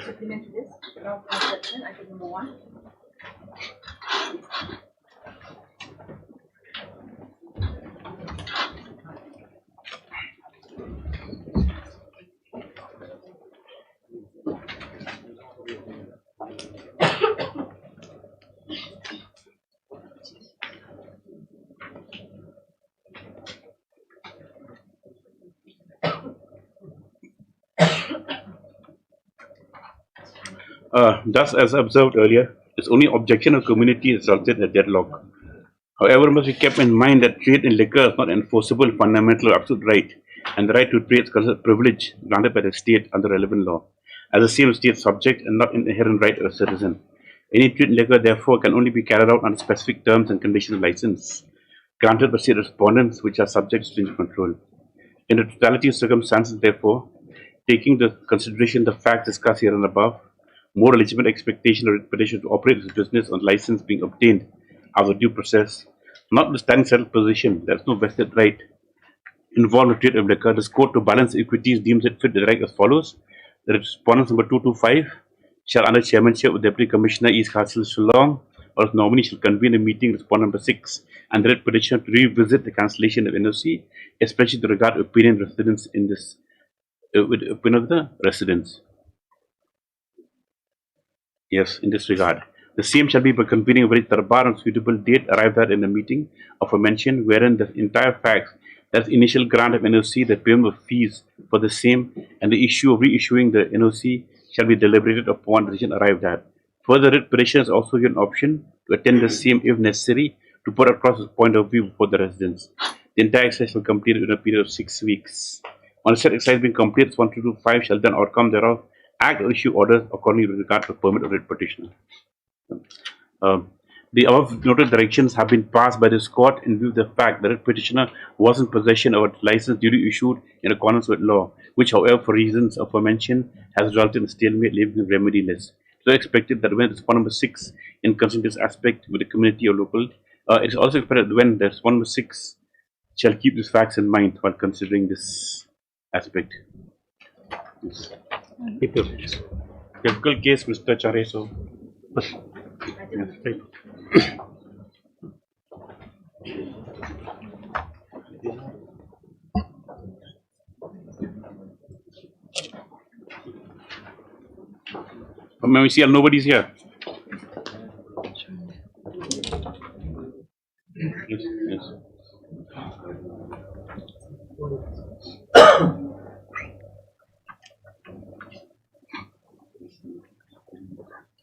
Supplement to this, without objection, item number 1. Thus, as observed earlier, its only objection of community resulted in a deadlock. However, it must be kept in mind that trade in liquor is not an enforceable fundamental or absolute right, and the right to trade is considered a privilege granted by the state under relevant law, as the same state subject and not an inherent right of a citizen. Any trade in liquor, therefore, can only be carried out under specific terms and conditions of license granted by state respondents, which are subject to stringent control. In the totality of circumstances, therefore, taking into consideration the facts discussed here and above, more legitimate expectation of petition to operate its business on license being obtained after due process, notwithstanding settled position, there is no vested right involved in trade of liquor. This court, to balance equities, deems it fit to direct as follows: the respondents number 225 shall, under chairmanship of Deputy Commissioner East Castle Shillong, or its nominee, shall convene a meeting, respondent number 6, and direct petitioner to revisit the cancellation of NOC, especially to regard opinion residents in this with opinion of the residents. Yes, in this regard. The same shall be by convening a very darbar on suitable date arrived at in the meeting of a mention, wherein the entire facts, that initial grant of NOC, the payment of fees for the same, and the issue of reissuing the NOC shall be deliberated upon decision arrived at. Further, writ petitioners also give an option to attend the same if necessary to put across his point of view before the residents. The entire exercise shall be completed in a period of 6 weeks. On the said exercise being completed, 1225 shall then outcome thereof act or issue orders accordingly with regard to permit of writ petitioner. The above noted directions have been passed by this court in view of the fact that the petitioner was in possession of a license duly issued in accordance with law, which, however, for reasons aforementioned, has resulted in stalemate, leaving him remediless. So expected that when respondent number 6 in considering this aspect with the community or local, it is also expected that when the respondent number 6 shall keep these facts in mind while considering this aspect. Yes. Difficult case, Mr. Chare. So, yes, right. May we see? Nobody's here. Yes, yes.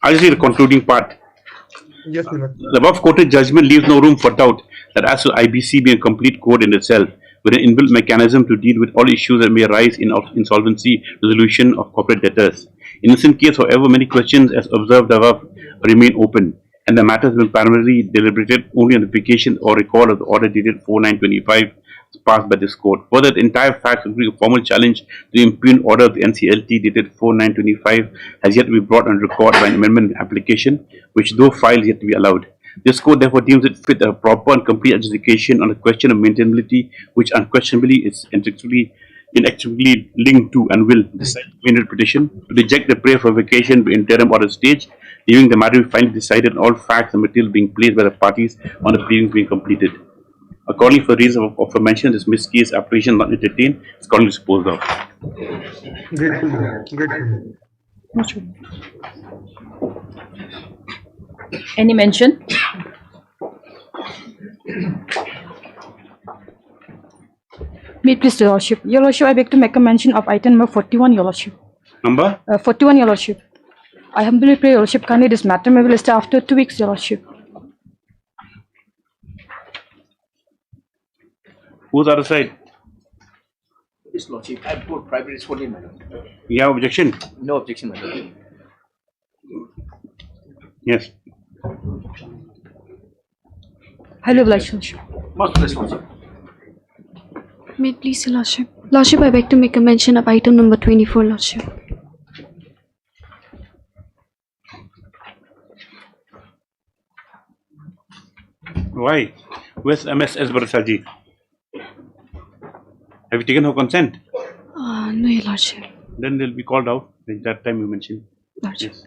I'll see the concluding part. Yes, the above quoted judgment leaves no room for doubt that as to IBC being a complete code in itself, with an inbuilt mechanism to deal with all issues that may arise in insolvency resolution of corporate debtors. In this case, however, many questions as observed above remain open, and the matter has been primarily deliberated only on the application or recall of the order dated 4/9/25 passed by this court. Further, the entire facts including a formal challenge to the impugned order of the NCLT dated 4/9/25 has yet to be brought on record by an amendment application, which though filed yet to be allowed. This court therefore deems it fit a proper and complete adjudication on the question of maintainability, which unquestionably is inextricably linked to and will decide the petition to reject the prayer for vacation by interim order stage, leaving the matter to be finally decided on all facts and material being placed by the parties on the proceedings being completed. Accordingly, for reasons of aforementioned, this missed case application not entertained is accordingly disposed of. Any mention? May it please, Your Lordship. Your Lordship, I beg to make a mention of item number 41, Your Lordship. Number? 41, Your Lordship. I humbly pray, Your Lordship, kindly this matter may be listed after 2 weeks, Your Lordship. Who's other side? This Lordship, I put private respondent, madam. You have objection? No objection, madam. Yes. Hello, Lordship. Most blessed, Lordship. May it please, Your Lordship. Lordship, I beg to make a mention of item number 24, Lordship. Why? Where's MS Barasaji? Have you taken her consent? No, Your Lordship. Then they'll be called out. At that time you mentioned. Lordship. Yes.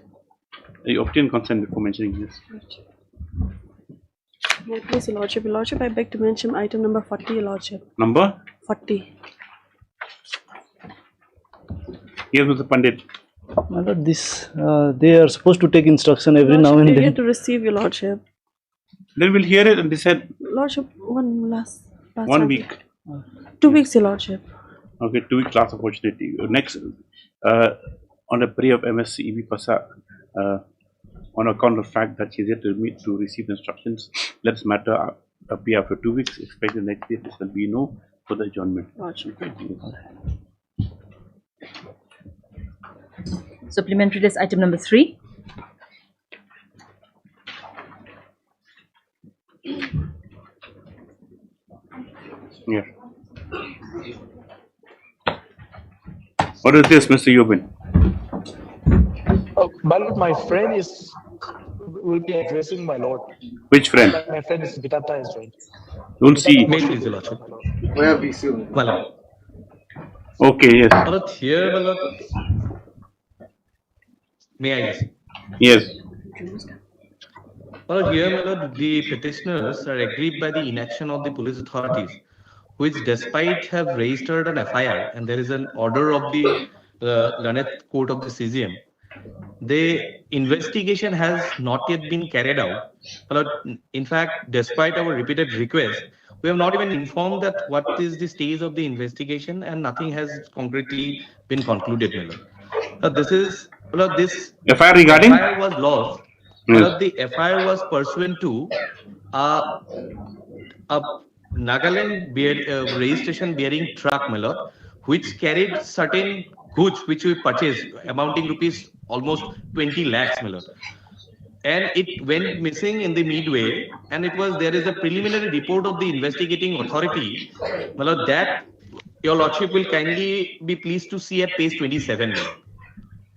You obtained consent before mentioning this. Please, Your Lordship. Your Lordship, I beg to mention item number 40, Your Lordship. Number? 40. Yes, Mr. Pandit. My lord, this they are supposed to take instruction every now and Lordship, then. to receive, Your Lordship. Then we'll hear it and decide. Lordship, last 1 time. week. 2 weeks, Your Lordship. Okay, 2 week class opportunity. Next, on the prayer of MSc EB Pasa, on account of the fact that she's yet to receive instructions, let's matter appear after 2 weeks. Expect the next day there will be no further adjournment. Lordship. Supplementary list item number 3. Yeah. What is this, Mr. Yobin? My lord, my friend will be addressing my lord. Which friend? My friend is Vitanta as well. Don't see. May please, Your Lordship. Where we see? My lord. Okay, yes. My lord, here, my lord. May I just? Yes. My lord, here, my lord, the petitioners are aggrieved by the inaction of the police authorities, which despite have registered an FIR and there is an order of the Learned Court of the CGM, the investigation has not yet been carried out. My lord, in fact, despite our repeated requests, we have not even informed that what is the stage of the investigation and nothing has concretely been concluded, my lord. This is, my lord, this FIR regarding? FIR was lost. My lord, the FIR was pursuant to a Nagaland registration bearing truck, my lord, which carried certain goods which we purchased amounting rupees almost 20 lakhs, my lord. And it went missing in the midway, and there is a preliminary report of the investigating authority, my lord, that your lordship will kindly be pleased to see at page 27, my lord.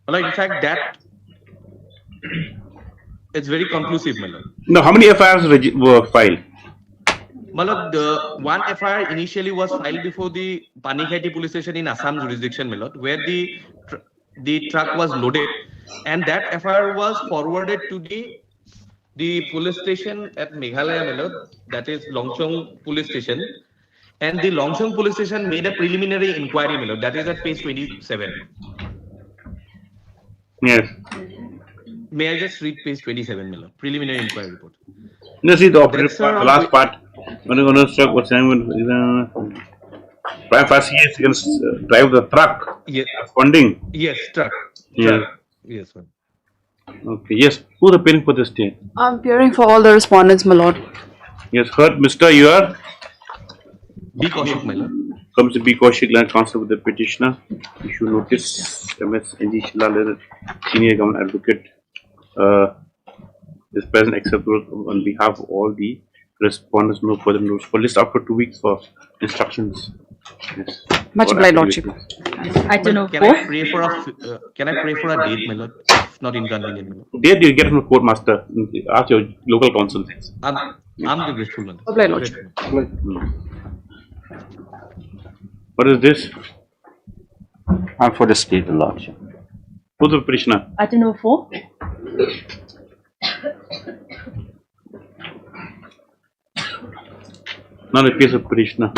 My lord, in fact, that it's very conclusive, my lord. No, how many FIRs were filed? My lord, the one FIR initially was filed before the Panikhati police station in Assam jurisdiction, my lord, where the truck was loaded, and that FIR was forwarded to the police station at Meghalaya, my lord, that is Longchong police station, and the Longchong police station made a preliminary inquiry, my lord, that is at page 27. Yes. May I just read page 27, my lord? Preliminary inquiry report. No, see the operative That's part, the around last part. When you're going to check what's happening, prime facie is you can drive the truck. Yes. Funding. Yes, truck. Yeah. Truck. Yes, sir. Okay. Yes. Who's appearing for this day? I'm appearing for all the respondents, my lord. Yes, heard, Mr. You are? Be cautious, my lord. Comes to be Kaushik, land counsel with the petitioner. Issue notice. MS NG Shilal, senior government advocate, is present except on behalf of all the respondents. No further notes for list after 2 weeks for instructions. Yes. Much For obliged, Lordship. activities. Item number Can I 4. pray for a date, my lord? If not inconvenient, my lord. Date you get from the court master. Ask your local counsel. I'm the grateful, my lord. Obliged, Lordship. What is this? I'm for the state, Lordship. Who's the petitioner? Item number 4. Not a case of petitioner.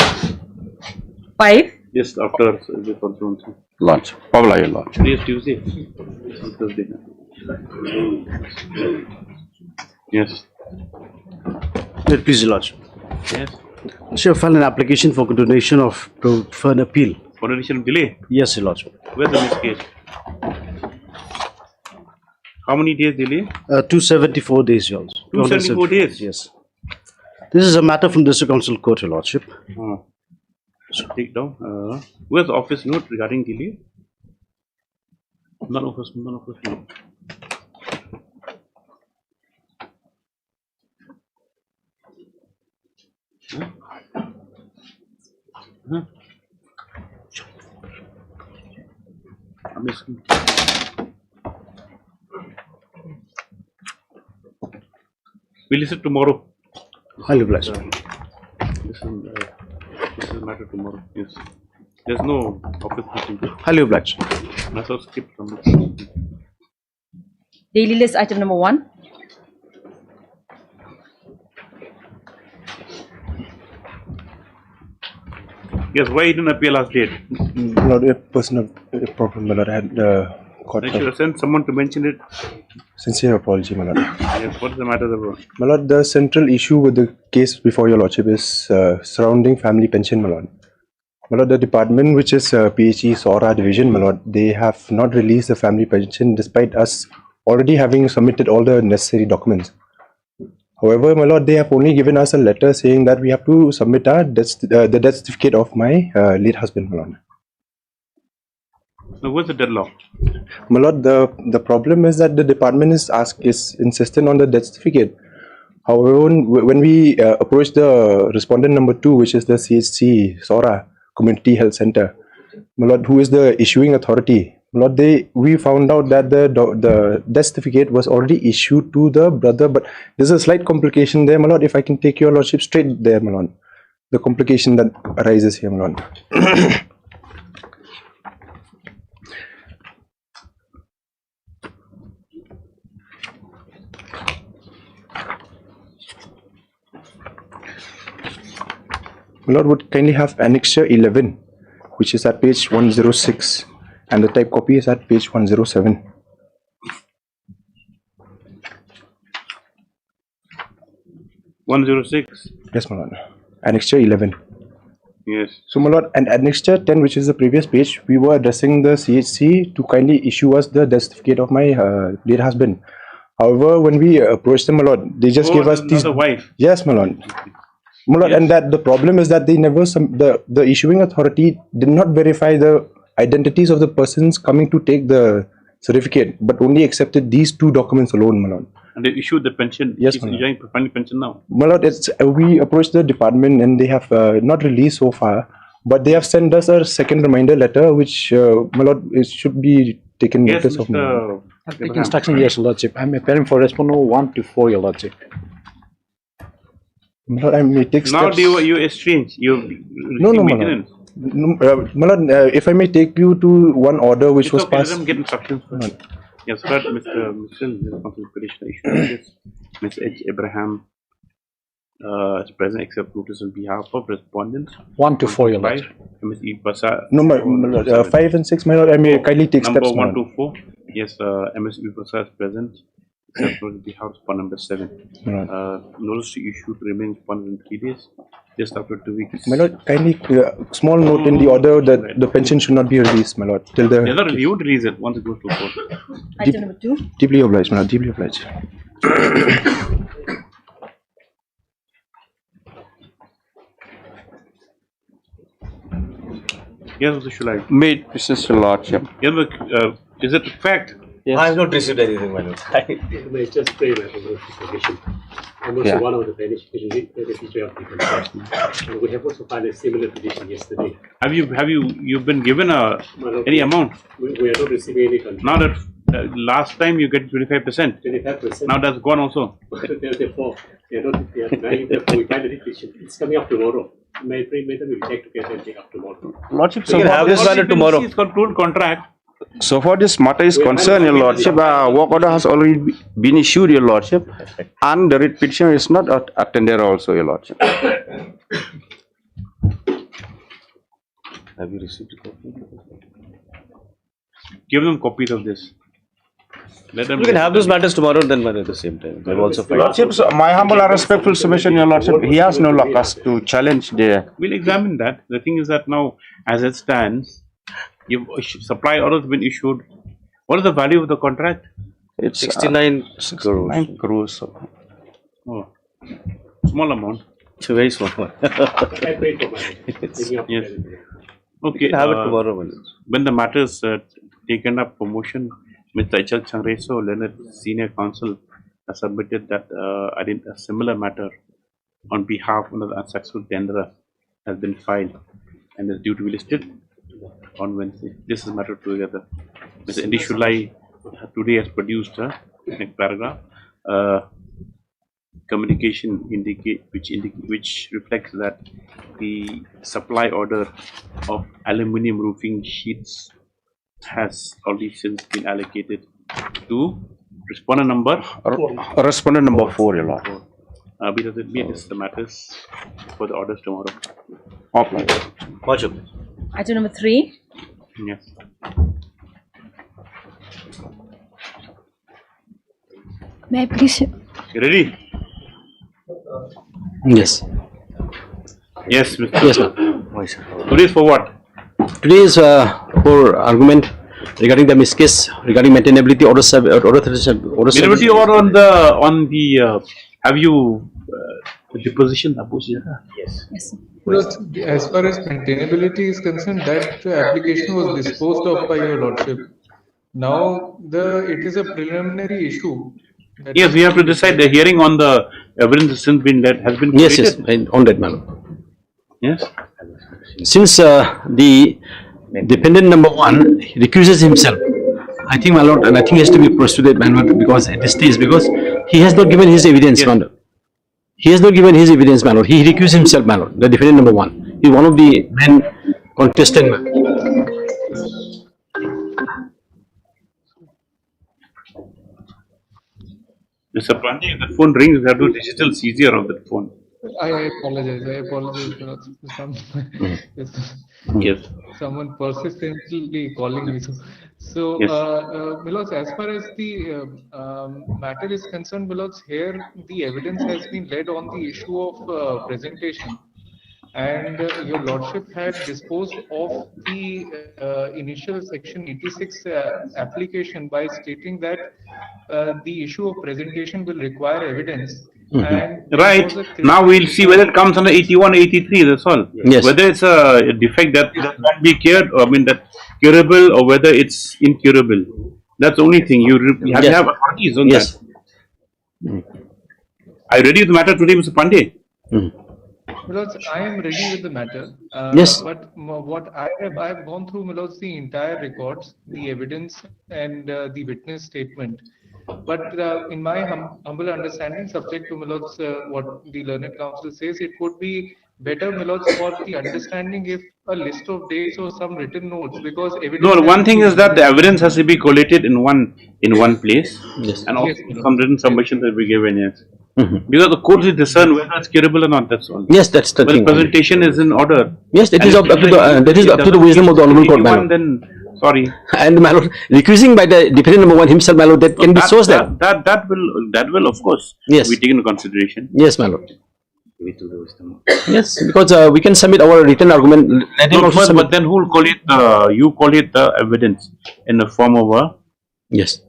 5. Yes, after the conference. Lordship. Pavla, your Lordship. Today's Tuesday. It's on Thursday. Yes. Please, Your Lordship. Yes. She have filed an application for donation for an appeal. For additional delay. Yes, Your Lordship. Where's the missed case? How many days delay? 274 days, Your Lordship. 274 days? Yes. This is a matter from District Council Court, Your Lordship. So take down. Where's the office note regarding delay? None of us note. Huh? I'm missing. We'll listen tomorrow. I'll be blessed. Listen, this is a matter tomorrow. Yes. There's no office. Highly obliged. Must have skipped from Daily list item number 1. Yes, why you didn't appear last date? Not a personal problem, my lord. I had caught I should have sent someone to mention it. sincere apology, my lord. Yes, what's the matter about? My lord, the central issue with the case before your lordship is surrounding family pension, my lord. My lord, the department which is PHE SORA division, my lord, they have not released the family pension despite us already having submitted all the necessary documents. However, my lord, they have only given us a letter saying that we have to submit our the death certificate of my late husband, my lord. Now, what's the deadlock? My lord, the problem is that the department is insistent on the death certificate. However, when we approached the respondent number 2, which is the CHC SORA Community Health Center, my lord, who is the issuing authority, my lord, we found out that the death certificate was already issued to the brother, but there's a slight complication there, my lord. If I can take your lordship straight there, my lord, the complication that arises here, my lord. My lord, would kindly have annexure 11, which is at page 106, and the type copy is at page 107. Yes, my lord. Annexure 11. Yes. So, my lord, and annexure 10, which is the previous page, we were addressing the CHC to kindly issue us the death certificate of my late husband. However, when we approached them, my lord, they just gave us these. Wife. Yes, my lord. My lord, and that the problem is that they never the issuing authority did not verify the identities of the persons coming to take the certificate, but only accepted these 2 documents alone, my lord. And they issued the pension. Yes, He's my lord. enjoying family pension now. My lord, we approached the department and they have not released so far, but they have sent us a second reminder letter, which my lord, it should be taken Yes, notice of. Mr. I'll take instruction, yes, Lordship. I'm appearing for respondent 1 to 4, your Lordship. My lord, I may take Now steps. you exchange. No, my lord. No, my lord, if I may take you to one order which was Okay, let passed. them get instructions first. Yes, heard Mr. Mitchell, responsible petitioner issued this. Ms. H. Abraham is present, except notice on behalf of respondents. 1 to 4, your Lordship. Ms. E. Basa. No, my lord, 5 and 6, my lord, I may kindly take Number steps. my 1 lord. to 4. Yes, Ms. E. Basa is present, except on behalf of number 7. Notice to issue to remain responded in 3 days. Just after 2 weeks. My lord, kindly small note in the order that the pension should not be released, my lord, till the. You would release it once it goes to court. Item number 2. Deeply obliged, my lord, deeply obliged. Yes, Mr. Shulai. May it please your lordship. Yes, but, is it a fact? I have not received anything, my lord. May I just pray my permission. I'm also one of the beneficiaries of the contract. And we have also filed a similar petition yesterday. Have you been given any amount? We are not receiving any contract. Now that last time you get 25%. 25%. Now that's gone also. Therefore, they are denying that we filed a petition. It's coming up tomorrow. May I pray, madam, we'll take together and take up tomorrow. Lordship, So you can have this matter tomorrow. It's concluded contract. So far this matter is concerned, your lordship, work order has already been issued, your lordship, and the writ petition is not attended also, your lordship. Have you received a copy? Give them copies of this. Let them. You can have those matters tomorrow then, at the same time. They've also filed. Lordship, so my humble and respectful submission, your lordship, he has no locus to challenge the. We'll examine that. The thing is that now, as it stands, supply order has been issued. What is the value of the contract? It's 69 crores. 9 crores. Oh, small amount. It's a very small one. I pray for my Yes. You Okay. can have it tomorrow, my lord. When the matter is taken up for motion, Mr. H.L. Changreso, Leonard Senior Counsel, has submitted that a similar matter on behalf of the unsuccessful tenderer has been filed and is due to be listed on Wednesday. This is a matter together. Mr. Indi Shulai today has produced a paragraph. communication which reflects that the supply order of aluminium roofing sheets has already since been allocated to respondent number Respondent number 4, your lord. Be does it mean the matters for the orders tomorrow? Possible. Item number 3. Yes. May I please? You ready? Yes. Yes, Mr. Yes, ma'am. Today is for what? Today is for argument regarding the miscase regarding maintainability order Maintainability or on the have you the deposition? Yes. Yes. Because as far as maintainability is concerned, that application was disposed of by your lordship. Now it is a preliminary issue. Yes, we have to decide the hearing on the evidence has since been has been Yes, completed. yes, on that, madam. Yes. Since the dependent number 1 recuses himself, I think, my lord, and I think he has to be prosecuted, my lord, because at this stage, because he has not given his evidence, my lord. He has not given his evidence, my lord. He recused himself, my lord, the defendant number 1. He is one of the main contestant, my lord. Mr. Pandey, if the phone rings, we have to do digital seizure of the phone. I apologize. Yes. Someone persistently calling me. So, Yes. Milos, as far as the matter is concerned, Milos, here the evidence has been led on the issue of presentation, and your lordship had disposed of the initial section 86 application by stating that the issue of presentation will require evidence. And Right. Now we'll see whether it comes under 81, 83. That's all. Yes. Whether it's a defect that can be cured, or I mean that curable, or whether it's incurable. That's the only thing. You have to have authorities on Yes. that. Are you ready with the matter today, Mr. Pandey? Milos, I am ready with the matter. Yes. But what I have gone through, Milos, the entire records, the evidence, and the witness statement. But in my humble understanding, subject to Milos, what the learned counsel says, it would be better, Milos, for the understanding if a list of dates or some written notes, because evidence. No, one thing is that the evidence has to be collated in one place, Yes. and also Yes. some written submissions will be given. Yes. Because the court will discern whether it's curable or not. That's all. Yes, that's the But thing. presentation is in order. Yes, it And is if up to the that is up to the wisdom of the honorable court, my lord. Then sorry. And my lord, recusing by the defendant number 1 himself, my lord, that can be sourced there. That will of course Yes. be taken into consideration. Yes, my lord. Yes, because we can submit our written argument. Let him No, also first, submit. but then who will call it? You call it the evidence in the form of a Yes.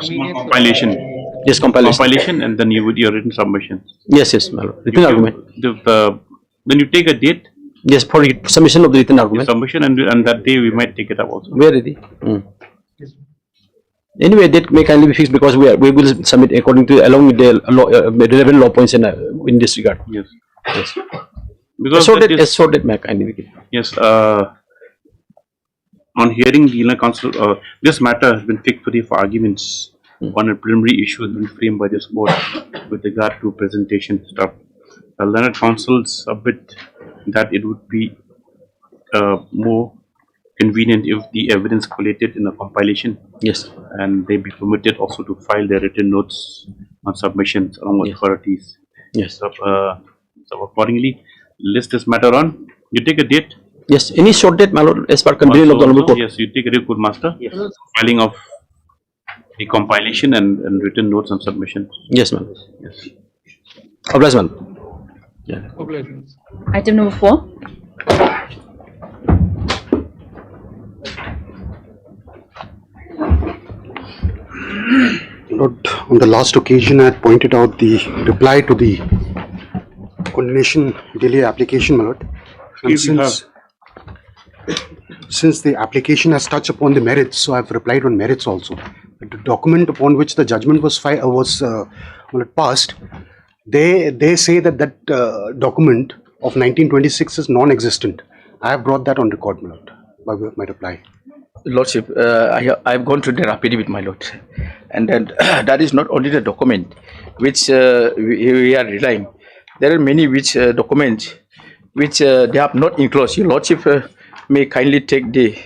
small compilation. Yes, compilation. And then you would your written submission. Yes, yes, my lord. Written argument. Then you take a date, Yes, for submission of the written your argument. submission, and that day we might take it up also. We are ready. Anyway, that may kindly be fixed because we will submit according to along with the law, relevant law points in this regard. Yes. Yes. Because Assorted, that is- assorted may kindly be. yes. On hearing the learned counsel, this matter has been fixed today for arguments on a preliminary issue has been framed by this court with regard to presentation stuff. The learned counsel submit that it would be more convenient if the evidence collated in a compilation, Yes. and they be permitted also to file their written notes on submissions along with Yes. authorities. Yes. So accordingly, list this matter on. You take a date. Yes. Any short date, my lord, as per convenience of the honorable court. Yes, you take a date, good master. Yes. Filing of the compilation and written notes and submission. Yes, ma'am. Yes. Obliged, ma'am. Yeah. Oblations. Item number 4. Lord, on the last occasion I had pointed out the reply to the condemnation delay application, my lord. And Yes, you since the application has touched upon the merits, so I have replied on merits also. The document upon which the judgment was passed, they say that document of 1926 is non-existent. I have brought that on record, my lord, by way of my reply. Lordship, I've gone through the affidavit, my lord, and then that is not only the document which we are relying. There are many which documents which they have not enclosed. Your lordship may kindly take the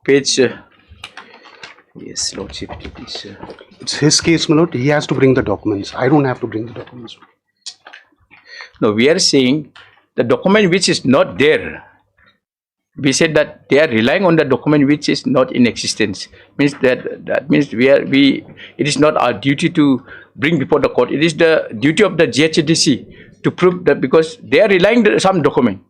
page. Yes, lordship, it is. It's his case, my lord. He has to bring the documents. I don't have to bring the documents. No, we are saying the document which is not there. We said that they are relying on the document which is not in existence. Means that means it is not our duty to bring before the court. It is the duty of the GHDC to prove that, because they are relying on some document.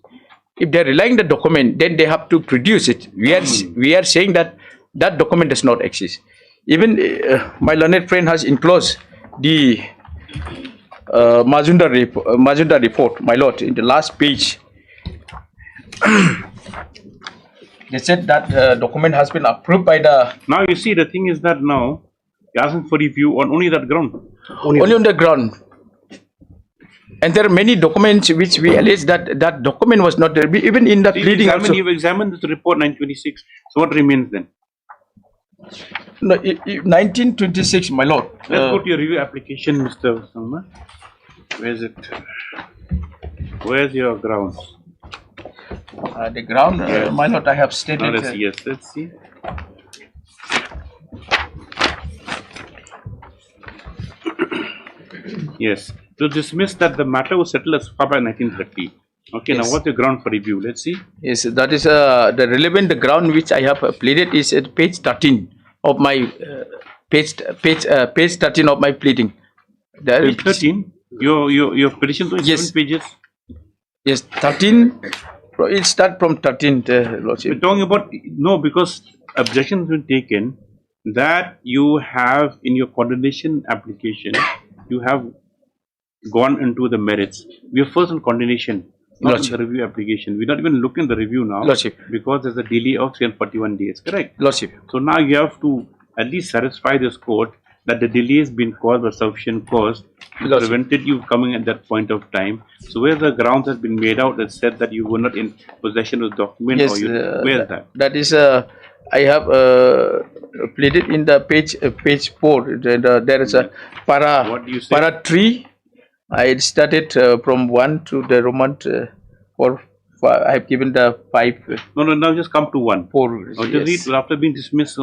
If they are relying on the document, then they have to produce it. We are saying that that document does not exist. Even my learned friend has enclosed the Majunda report, my lord, in the last page. They said that document has been approved by the. Now you see, the thing is that now you're asking for review on only that ground. Only on the ground. And there are many documents which we allege that that document was not there. Even in the pleading also. You've examined this report 926. So what remains then? No, 1926, my lord. Let's go to your review application, Mr. Salma. Where is it? Where's your grounds? The ground, my lord, I have stated. Now let's see. Yes, let's see. Yes, to dismiss that the matter was settled as far by 1930. Okay, yes. Now what's the ground for review? Let's see. Yes, that is the relevant ground which I have pleaded is at page 13 of my page 13 of my pleading. Page 13. Your petition to 7 pages. Yes, 13. It start from 13th, lordship. We're talking about no, because objection has been taken that you have in your condemnation application, you have gone into the merits. We are first on condemnation, not in the review application. We're not even looking at the review now, lordship, because there's a delay of 41 days. Correct, lordship. So now you have to at least satisfy this court that the delay has been caused by sufficient cause to prevented you coming at that point of time. So where the grounds has been made out that said that you were not in possession of the document, yes, or you, where is that? That is, I have pleaded in the page 4. There is a para. What do you say? Para 3. I started from 1 to the Roman 4. I have given the 5. No, now just come to 1. 4. Yes. Read after being dismissed.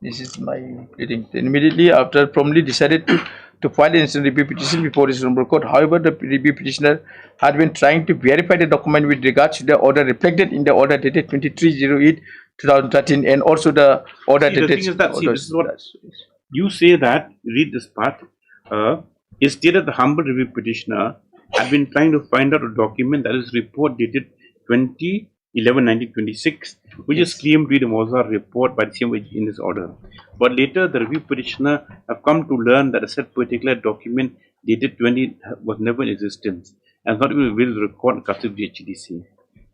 This is my pleading. Then immediately after, promptly decided to file an instant review petition before this honorable court. However, the review petitioner had been trying to verify the document with regards to the order reflected in the order dated 2308/2013 and also the order dated. The thing is that, this is what you say that, read this part. It stated the humble review petitioner had been trying to find out a document that is report dated 2011-1926, which is claimed to be the Mozart report by the same in this order. But later, the review petitioner have come to learn that a said particular document dated 20 was never in existence and not even available to record in custody of the HDC.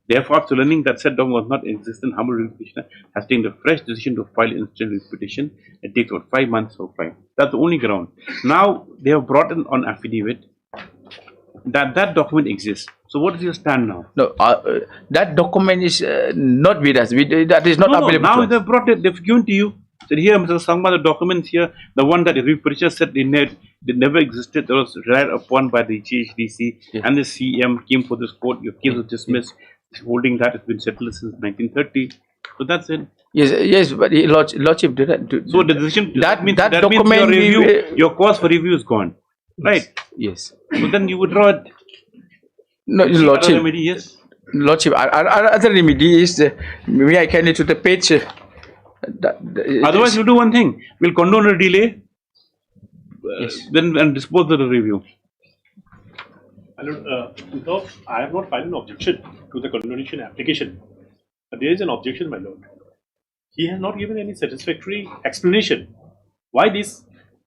Therefore, after learning that said document was not in existence, humble review petitioner has taken the fresh decision to file instant review petition. It takes about 5 months or 5. That's the only ground. Now, they have brought in on affidavit that document exists. So what is your stand now? No, that document is not with us. That is not available. Now they've brought it. They've given to you. Said here, Mr. Sangma, the documents here, the one that the review petitioner said they never existed. That was relied upon by the GHDC and the CM came for this court. Your case was dismissed. Holding that it's been settled since 1930. So that's it. Yes, but lordship didn't. So the decision that means document your cause for review is gone, right? Yes. So then you withdraw it. No, lordship. Remedy, yes. Lordship, our other remedy is may I kindly to the page. Otherwise, you do one thing. We'll condone a delay. Then and dispose of the review. Though I have not filed an objection to the condonation application, but there is an objection, my lord. He has not given any satisfactory explanation why this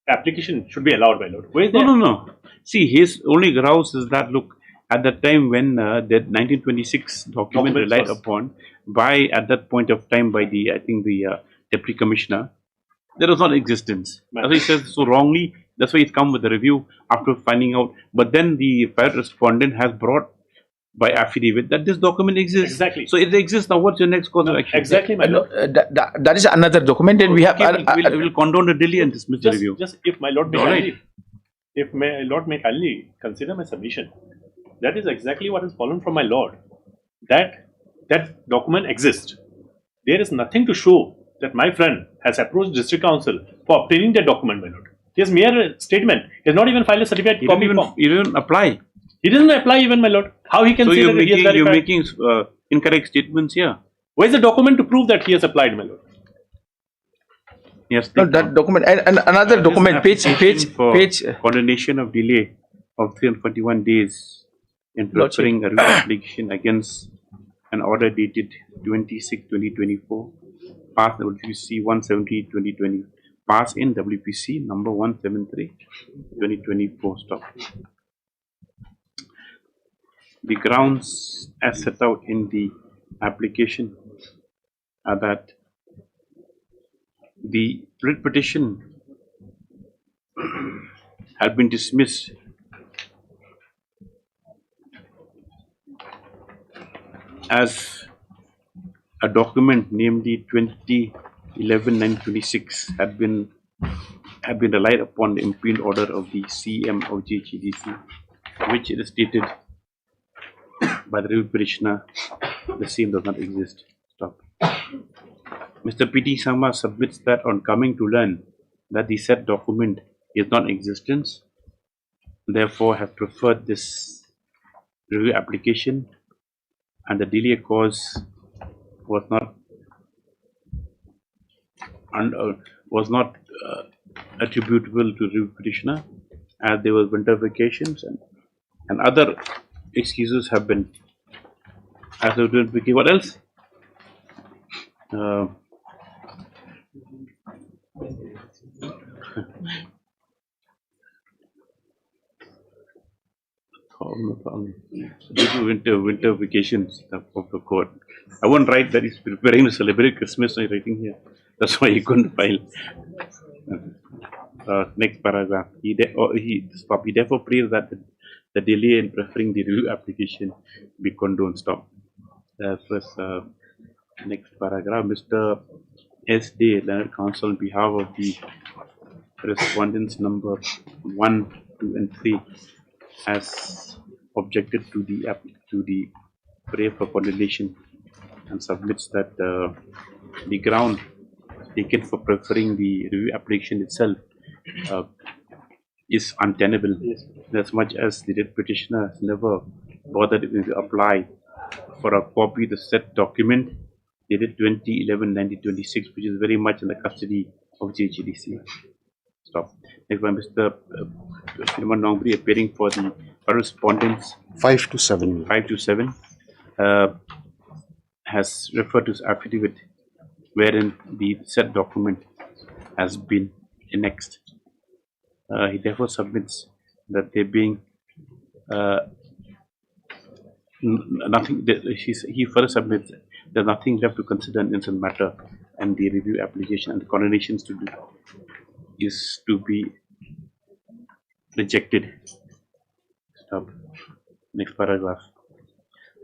application should be allowed, my lord. Where is that? No. See, his only grounds is that, look, at the time when the 1926 document relied upon by, at that point of time, by the, I think the deputy commissioner, there was not existence. That's why he says so wrongly. That's why he's come with the review after finding out. But then the private respondent has brought by affidavit that this document exists. Exactly. So it exists. Now what's your next course of action? Exactly, my lord. That is another document, and we have. We'll condone the delay and dismiss the review. Just if my lord may All right. kindly, if my lord may kindly consider my submission, that is exactly what has fallen from my lord. That document exists. There is nothing to show that my friend has approached district council for obtaining that document, my lord. He has mere statement. He has not even filed a certificate copy form. He didn't apply. He doesn't apply even, my lord. How he can So say that he has verified? you're making incorrect statements here. Where is the document to prove that he has applied, my lord? Yes. No, that document and another document, page. Condemnation of delay of 341 days in preparing a review application against an order dated 26/2024, pass WPC 170/2020, pass in WPC number 173/2024. Stop. The grounds as set out in the application are that the writ petition had been dismissed as a document, namely 2011-926, had been relied upon the impugned order of the CM of GHDC, which it is stated by the review petitioner the same does not exist. Stop. Mr. P.T. Sama submits that on coming to learn that the said document is non-existent, therefore have preferred this review application, and the delay cause was not attributable to review petitioner, as there was winter vacations and other excuses have been. What else? Due to winter vacations of the court. I won't write that he's preparing to celebrate Christmas. I'm writing here. That's why he couldn't file. Next paragraph. He therefore prays that the delay in preferring the review application be condoned. Stop. First, next paragraph. Mr. S. Day, Learned Counsel, on behalf of the respondents number 1, 2, and 3, has objected to the prayer for condemnation and submits that the ground taken for preferring the review application itself is untenable, as much as the writ petitioner has never bothered to apply for a copy of the said document dated 2011-1926, which is very much in the custody of GHDC. Stop. Next one, Mr. Firman Nongri, appearing for the correspondence 5 to 7. 5 to 7, has referred to his affidavit wherein the said document has been annexed. He therefore submits that there being nothing. He further submits there's nothing left to consider an instant matter, and the review application and the condemnations to do is to be rejected. Stop. Next paragraph.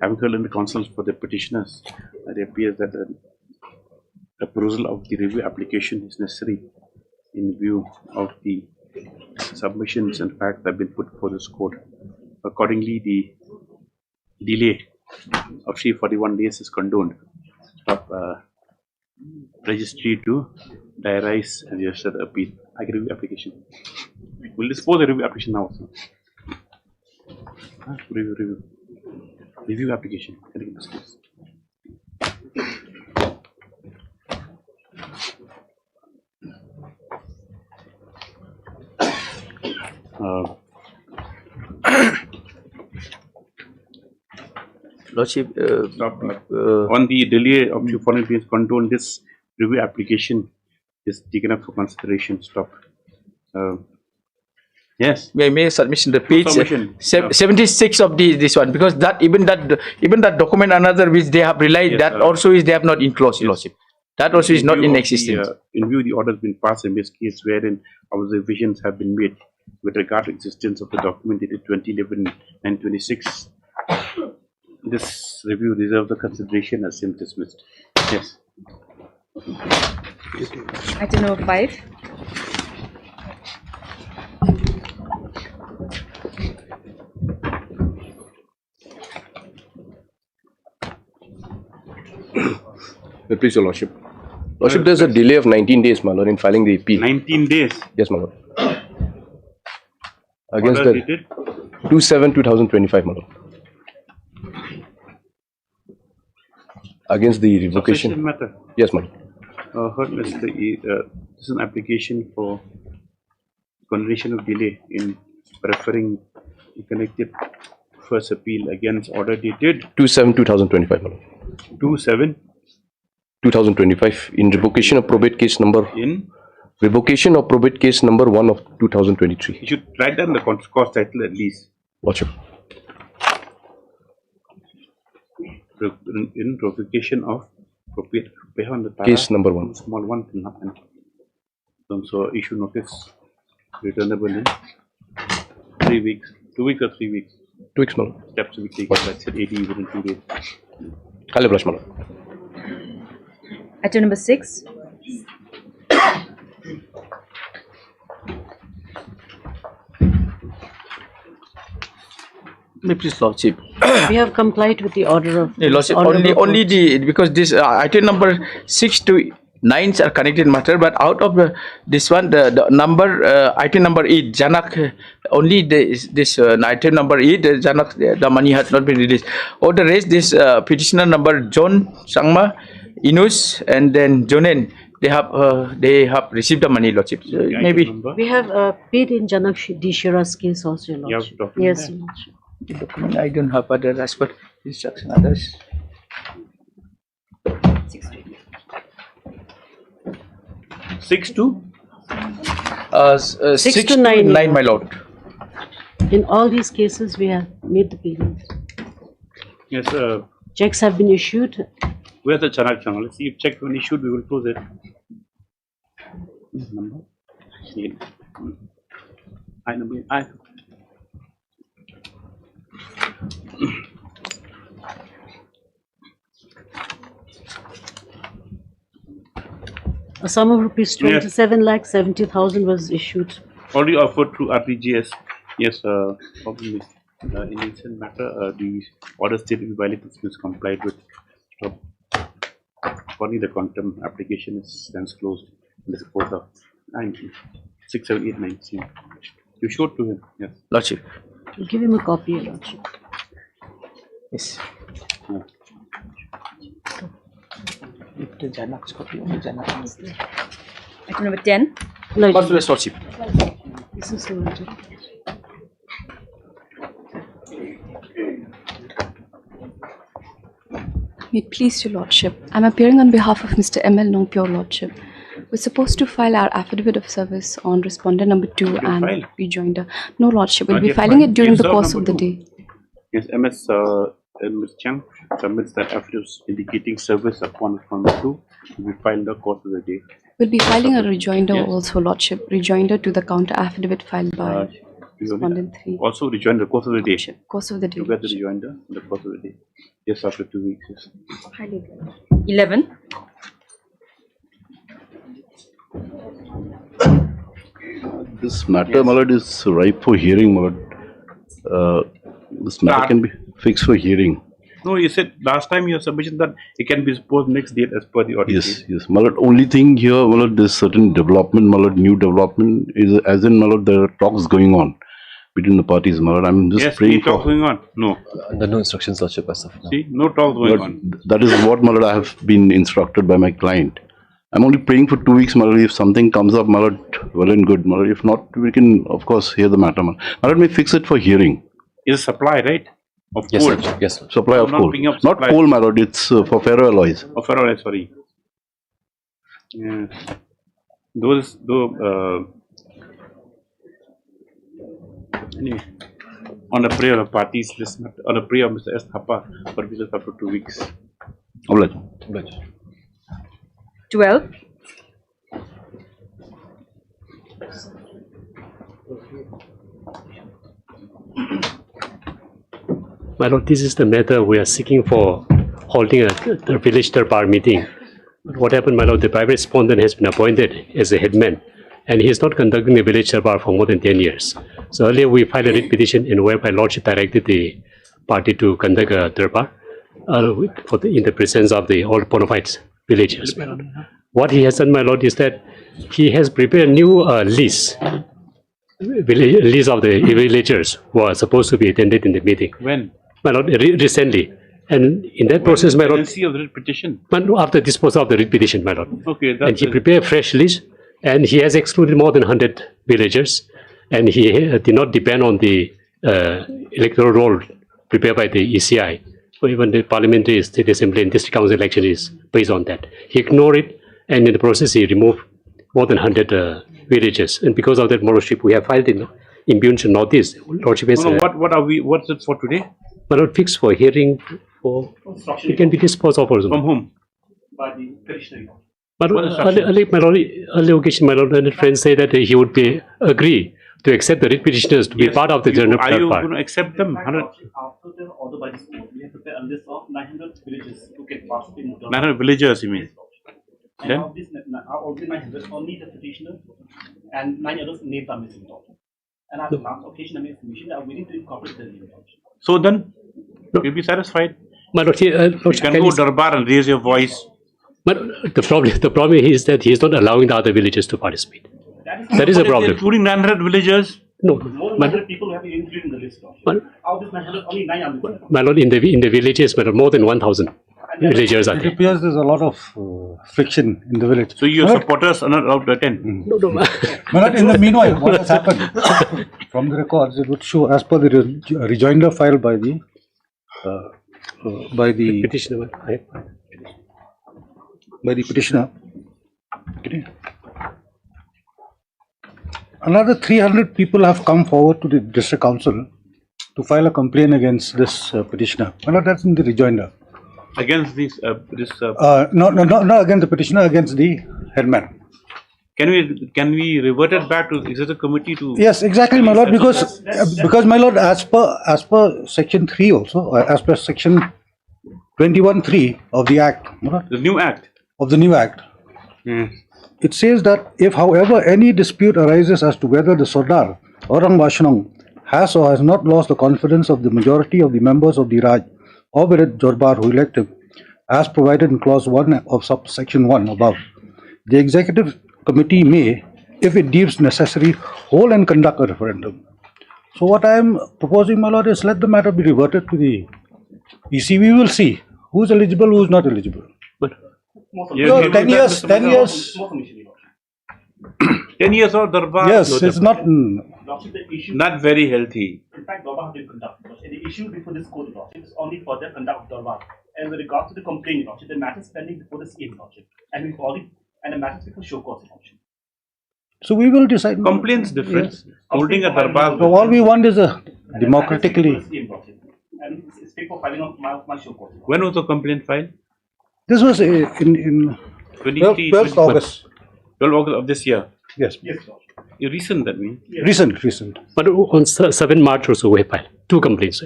Having heard in the counsels for the petitioners, it appears that the approval of the review application is necessary in view of the submissions and facts that have been put before this court. Accordingly, the delay of 341 days is condoned. Stop. Registry to diarise and register the appeal. I can review application. We'll dispose the review application now. Review application. Lordship, on the delay of 340 days condoned, this review application is taken up for consideration. Stop. Yes. May submission the page Submission. 76 of this one, because that even that document another which they have relied, Yes, that also is they have not enclosed, Lordship. That also is not in existence. In view of the order has been passed in this case, wherein observations have been made with regard to existence of the document dated 2011 and 26, This review deserves the consideration as since dismissed. Yes. Item number 5. Please, Your Lordship. Lordship, there's a delay of 19 days, my lord, in filing the appeal. 19 days? Yes, my lord. Against Order the dated? 2/7/2025, my lord. Against the revocation. Succession matter? Yes, my lord. Heard Mr. This is an application for condition of delay in referring connected first appeal against order dated 2/7/2025, my lord. 2/7/2025 in revocation of probate case number. In revocation of probate case number 1 of 2023. You should write down the course title at least. Lordship. In revocation of probate case number 1. Small one can happen. So issue notice returnable in 3 weeks. 2 weeks or 3 weeks? 2 weeks, my lord. Steps to be taken. I said 80 within 2 days. I'll brush, my lord. Item number 6. May please, Lordship. We have complied with the order of. Yeah, Lordship, only the because this item number 6 to 9 are connected matter, but out of this one, the number item number 8, Janak, only this item number 8, Janak, the money has not been released. All the rest, this petitioner number John Sangma, Inus, and then Jonen, they have received the money, Lordship. So maybe we have paid in Janak Dishira's case also, Your Lordship. Yes, Your Lordship. the document I don't have other as per instruction others. 6 to 6 to 9, my lord. In all these cases, we have made the payments. Yes, Checks have been issued. where's the Chanak channel? Let's see if check when issued, we will close it. Number? I number I. A sum of rupees 27,70,000 was issued. Already offered through RTGS. Yes, probably in instant matter, the order stated violated is complied with. So, according to the contempt application is stands closed in the course of 6, 7, 8, 9. You showed to him, yes. Lordship. We'll give him a copy, Your Lordship. Yes. Yeah. The Janak's copy, only Janak. Item number 10. Lordship. This is the Lordship. May it please your lordship, I'm appearing on behalf of Mr. M.L. Nong, Pure Lordship. We're supposed to file our affidavit of service on respondent number 2 and rejoinder. No lordship, we'll be filing it during the course of the day. Yes, MS Chang submits that affidavit indicating service upon respondent 2 will be filed in the course of the day. We'll be filing a rejoinder also, lordship. Rejoinder to the counter affidavit filed by respondent 3. Also rejoinder the course of the day. Course of the day. You get the rejoinder in the course of the day. Yes, after 2 weeks. Yes. 11. This matter, my lord, is ripe for hearing, my lord. This matter can be fixed for hearing. No, you said last time your submission that it can be supposed next date as per the order. Yes, yes, my lord. Only thing here, my lord, there's certain development, my lord, new development is as in, my lord, there are talks going on between the parties, my lord. I'm just praying talks going on. No. Under no instructions, lordship, as of now. See, no talks going on. That is what, my lord, I have been instructed by my client. I'm only praying for 2 weeks, my lord. If something comes up, my lord, well and good, my lord. If not, we can, of course, hear the matter, my lord. My lord, may fix it for hearing. Is supply, right? Of Yes, coal. sir. Yes, sir. Supply of Not coal. picking up Not supply. coal, my lord. It's for ferroalloys. Oh, ferroalloys, sorry. Yes. Those, though, anyway, on the prayer of parties, listen, on the prayer of Mr. S. Thapa, for visits after 2 weeks. Oblige. 12. My lord, this is the matter we are seeking for holding a village darbar meeting. What happened, my lord, the private respondent has been appointed as a headman, and he is not conducting the village darbar for more than 10 years. So earlier we filed a writ petition in whereby lordship directed the party to conduct a darbar in the presence of the all bona fide villagers. My lord. What he has done, my lord, is that he has prepared a new list of the villagers who are supposed to be attended in the meeting. When? My lord, recently. And in that process, my lord, Of the writ petition. after disposal of the writ petition, my lord. Okay, that's and he prepared a fresh list, and he has excluded more than 100 villagers, and he did not depend on the electoral roll prepared by the ECI. So even the parliamentary, state assembly, and district council election is based on that. He ignored it, and in the process, he removed more than 100 villagers. And because of that, lordship, we have filed in impugnance notice. Lordship has, what's it for today? My lord, fixed for hearing. It can be disposed of also. From whom? By the petitioner. But early occasion, my lord, and friends say that he would agree to accept the writ petitioners to be part of the general Are you part. going to accept them? After the order by this court, we have prepared a list of 900 villages who can participate in the 900 villagers, you mean? And Then? of these, of the 900, only the petitioner and 9 others names are missing. And after the last occasion, I made submission, they are willing to incorporate the name. So then, you'll be satisfied. My lord, you can go darbar and raise your voice. But the problem is that he is not allowing the other villagers to participate. That is a problem. Including 900 villagers? No. More than 100 people who have been included in the list. Out of this 900, only 9 are missing. My lord, in the villages, my lord, more than 1,000 villagers are It there. appears there's a lot of friction in the village. So your supporters are not allowed to attend? No. But in the meanwhile, what has happened from the records, it would show as per the rejoinder filed by the petitioner. Another 300 people have come forward to the district council to file a complaint against this petitioner. Well, that's in the rejoinder. Against this, not against the petitioner, against the headman. Can we revert it back to is it a committee to? Yes, exactly, my lord. Because my lord, as per section 3 also, as per section 21(3) of the act, the new act of the new act, it says that if, however, any dispute arises as to whether the Sardar Orang Vashanong has or has not lost the confidence of the majority of the members of the Raj or Virat Jorbar who elect him, as provided in clause 1 of subsection 1 above, the executive committee may, if it deems necessary, hold and conduct a referendum. So what I am proposing, my lord, is let the matter be reverted to the EC. We will see who is eligible, who is not eligible. But 10 years. 10 years or darbar? Yes, it's not. Not very healthy. In fact, darbar has been conducted. And the issue before this court is only for the conduct of darbar. And with regard to the complaint, the matter is pending before the scheme, and we've already and the matter is before show cause. So we will decide. Complaints different. Yes. Holding a darbar. So all we want is a democratically. And it's for filing of my show cause. When was the complaint filed? This was in 12th August. 12th August of this year. Yes. Yes, Recent, that means. Yes. Recent. But on 7 March or so, we filed 2 complaints.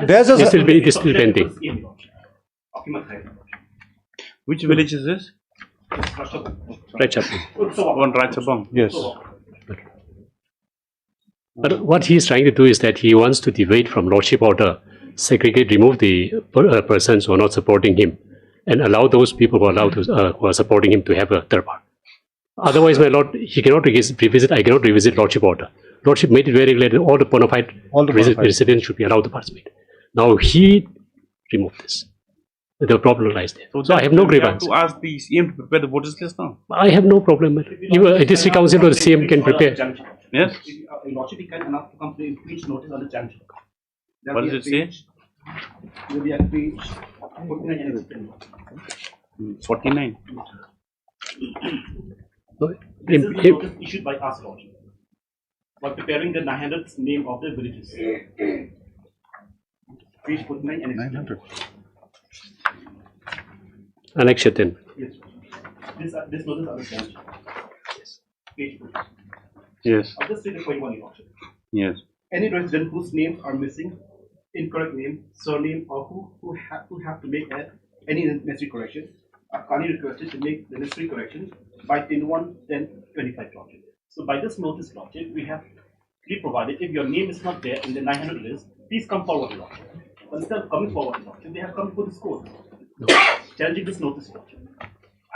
There's a it is still pending. Which village is this? Rajabong. One Rajabong. Yes. But what he is trying to do is that he wants to deviate from lordship order, segregate, remove the persons who are not supporting him, and allow those people who are supporting him to have a darbar. Otherwise, my lord, he cannot revisit. I cannot revisit lordship order. Lordship made it very clear that all the bona fide residents should be allowed to participate. Now he removed this. The problem lies there. So I have no grievance. You have to ask the CM to prepare the voters list now. I have no problem. Even a district council or the CM can prepare. Yes. Lordship can enough to come to impeach notice on the junction. What does it say? Will be at page 49. 49. This is the notice issued by us, Lordship, while preparing the 900th name of the villages. Page 49 and 900. Annex 10. Yes. This notice are the junction. Yes. Page 49. Yes. I'll just say the point one, Lordship. Yes. Any resident whose names are missing incorrect name, surname, or who have to make any necessary corrections are kindly requested to make the necessary corrections by 10/1/10/25 Lordship. So by this notice, Lordship, we have provided if your name is not there in the 900 list, please come forward, Lordship. But instead of coming forward, Lordship, they have come before this court, challenging this notice, Lordship.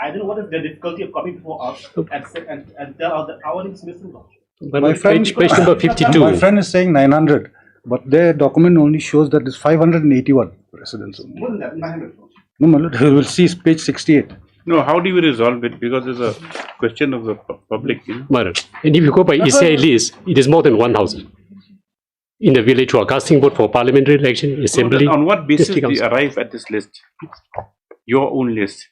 I don't know what is the difficulty of coming before us and tell us that our name is missing, Lordship. My friend, page number 52. My friend is saying 900, but their document only shows that it's 581 residents only. More than that, 900. No, my lord, you will see page 68. No, how do we resolve it? Because it's a question of the public. You know? Madam, and if you go by ECI list, it is more than 1,000. In the village who are casting vote for parliamentary election, assembly. On what basis do you council. arrive at this list? Your own list.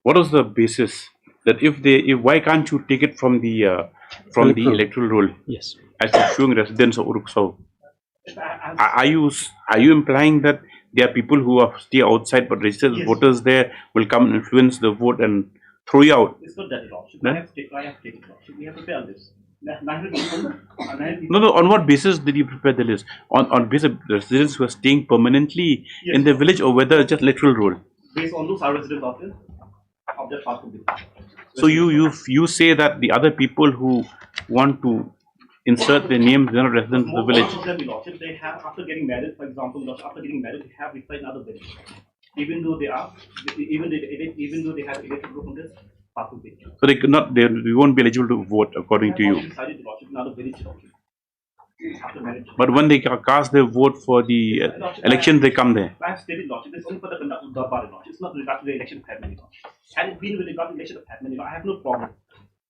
What is the basis that if why can't you take it from the electoral roll? Yes. As showing residents of Uruksau. Are you implying that there are people who are stay outside but registered voters there will come and influence the vote and throw you out? It's not that at all. I have taken it. We have prepared this. 900 people. No. On what basis did you prepare the list? On basis of residents who are staying permanently in the village, or whether just electoral roll? Based on those are residents of that part of the village. So you say that the other people who want to insert their names, they are not residents of the village. Most of them, Lordship, they have, after getting married, for example, Lordship, after getting married, they have reside in other villages. Even though they have elected group on this part of the village. So they could not, they won't be eligible to vote according to you. Decided to Lordship in other village, Lordship. After marriage. But when they cast their vote for the election, they come there. I have stated, Lordship, it's only for the conduct of Darbar, Lordship. It's not with regard to the election of Padmani, Lordship. Had it been with regard to the election of Padmani, I have no problem.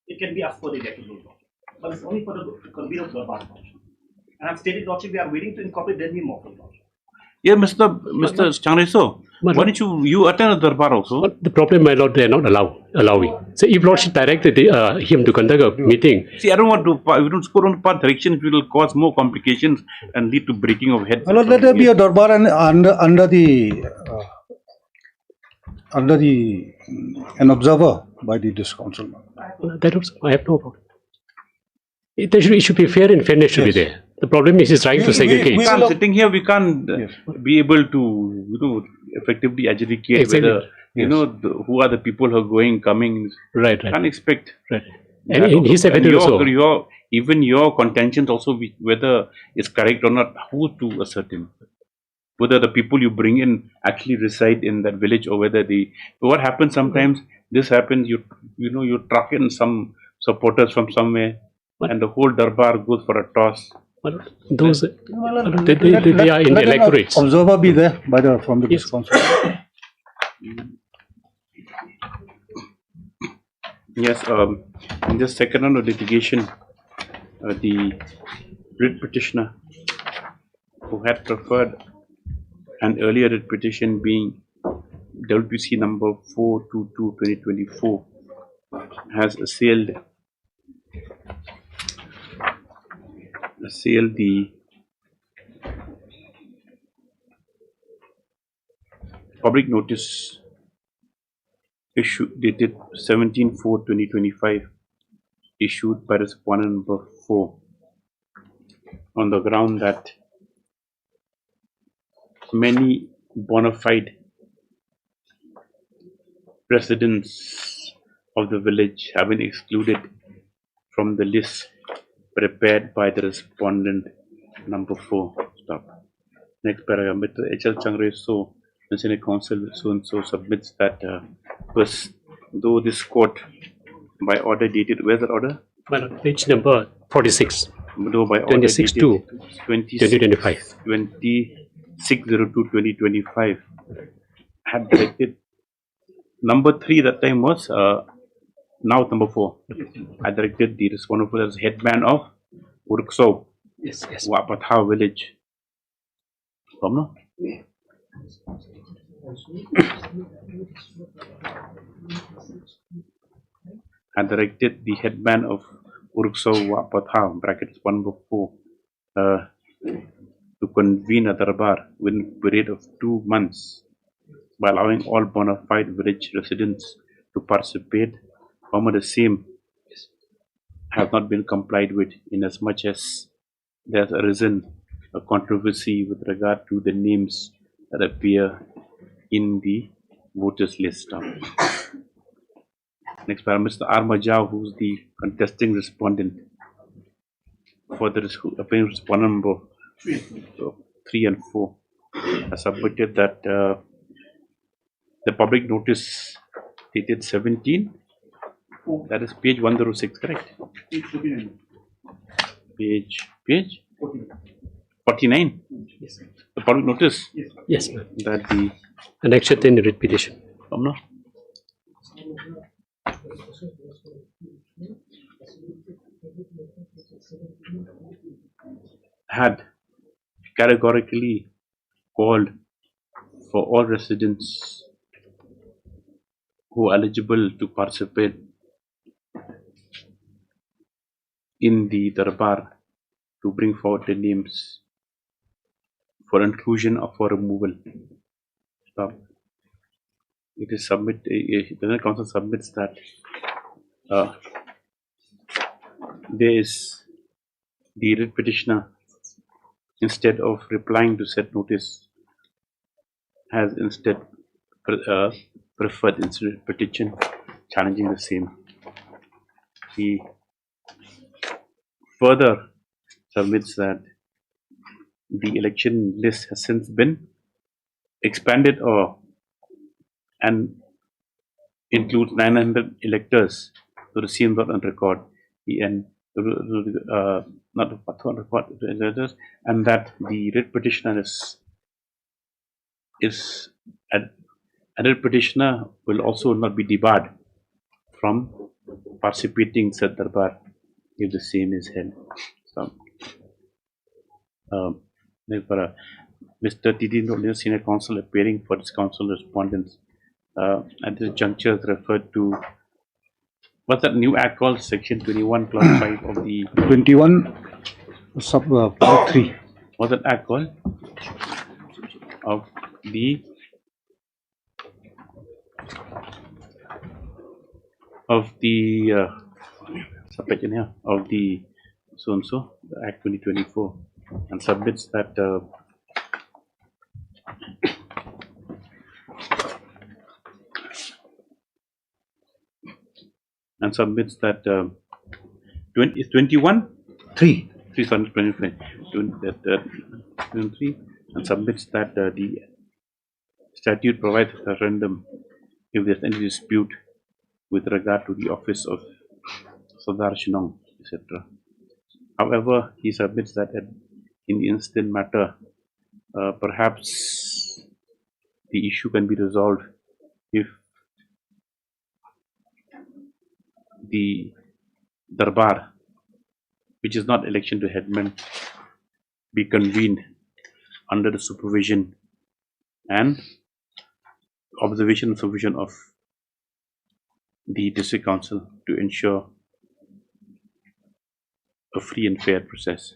It can be asked for the electoral roll, Lordship. But it's only for the convener of Darbar, Lordship. And I've stated, Lordship, we are waiting to incorporate their name also, Lordship. Yeah, Mr. Changreso, why don't you attend a Darbar also? But the problem, my lord, they are not allowing. So if lordship directed him to conduct a meeting. See, I don't want to, we don't go on part directions, it will cause more complications and lead to breaking of heads. My lord, let there be a Darbar and under the an observer by the District Council. That also, I have no problem. It should be fair and fairness should be there. The problem is he's trying to segregate. Sitting here, we can't be able to, effectively adjudicate whether, who are the people who are going, coming. Right. Can't expect. Right. And his evidence also. Even your contentions also, whether it's correct or not, who to ascertain? Whether the people you bring in actually reside in that village, or whether what happens sometimes, this happens, you truck in some supporters from somewhere, and the whole Darbar goes for a toss. Those they are in the electorates. Observer be there from the District Council. Yes, in the second round of litigation, the writ petitioner who had preferred an earlier writ petition being WPC number 422/2024 has assailed the public notice issue dated 17/4/2025 issued by respondent number 4 on the ground that many bona fide residents of the village have been excluded from the list prepared by the respondent number 4. Stop. Next paragraph. Mr. H.L. Changreso, National Council so and so submits that though this court by order dated, where's that order? Page number 46. Though by order 26 to 2025. 26/02/2025 had directed number 3 that time was now number 4. I directed the respondent as headman of Uruksau, Wapatha village. No? I directed the headman of Uruksau Wapatha, brackets 1/4, to convene a darbar within a period of 2 months by allowing all bona fide village residents to participate. The same has not been complied with, inasmuch as there has arisen a controversy with regard to the names that appear in the voters list. Next parameter, Mr. Armajao, who's the contesting respondent for the appearing respondent number 3 and 4, has submitted that the public notice dated 17, that is page 106, correct? Page 49. Yes, sir. The public notice. Yes, ma'am. That the Annexure 10 writ petition. No. Had categorically called for all residents who are eligible to participate in the Darbar to bring forward their names for inclusion or for removal. It is the council submits that there is the writ petitioner, instead of replying to said notice, has instead preferred instead petition challenging the same. He further submits that the election list has since been expanded and includes 900 electors to the same on record, and not on record, and that the writ petitioner is a writ petitioner will also not be debarred from participating in said Darbar if the same is held. So, Mr. T.D. Nolina, Senior Counsel, appearing for this council respondents, at this juncture referred to what's that new act called, section 21 clause 5 of the 21 sub part 3. What's that act called? Of the subsection here of the so and so, the Act 2024, and submits that and submits that 21 3 and submits that the statute provides a referendum if there's any dispute with regard to the office of Sardar Shinong, etc. However, he submits that in the instant matter, perhaps the issue can be resolved if the Darbar, which is not election to headman, be convened under the supervision and observation and supervision of the district council to ensure a free and fair process.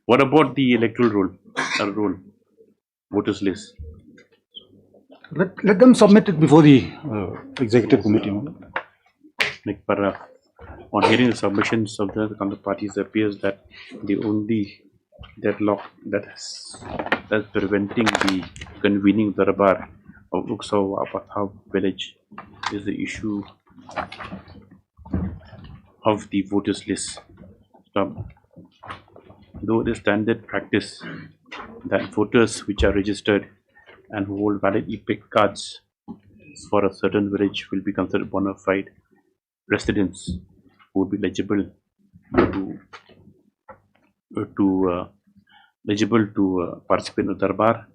What about the electoral roll, voters list? Let them submit it before the executive committee. Next paragraph. On hearing the submissions of the counterparties, it appears that the only deadlock that's preventing the convening Darbar of Uksaw Apathaw village is the issue of the voters list. Though it is standard practice that voters which are registered and who hold valid EPIC cards for a certain village will be considered bona fide residents who would be eligible to participate in the Darbar,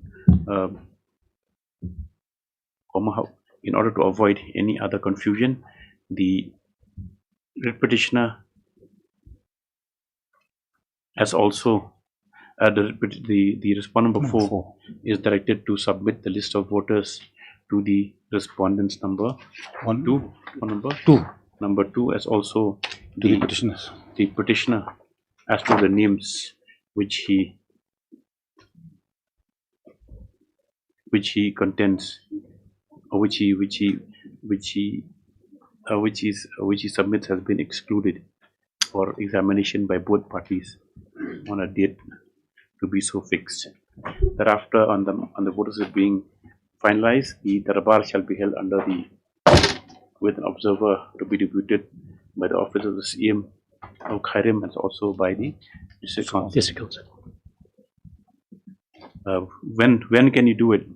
in order to avoid any other confusion, the writ petitioner has also the respondent number 4 is directed to submit the list of voters to the respondents number 2 number 2 as also the petitioner as to the names which he contends or which he submits has been excluded for examination by both parties on a date to be so fixed. Thereafter, on the voters being finalized, the darbar shall be held under the with an observer to be deputed by the office of the CM of Khairim and also by the district council. District council. When can you do it?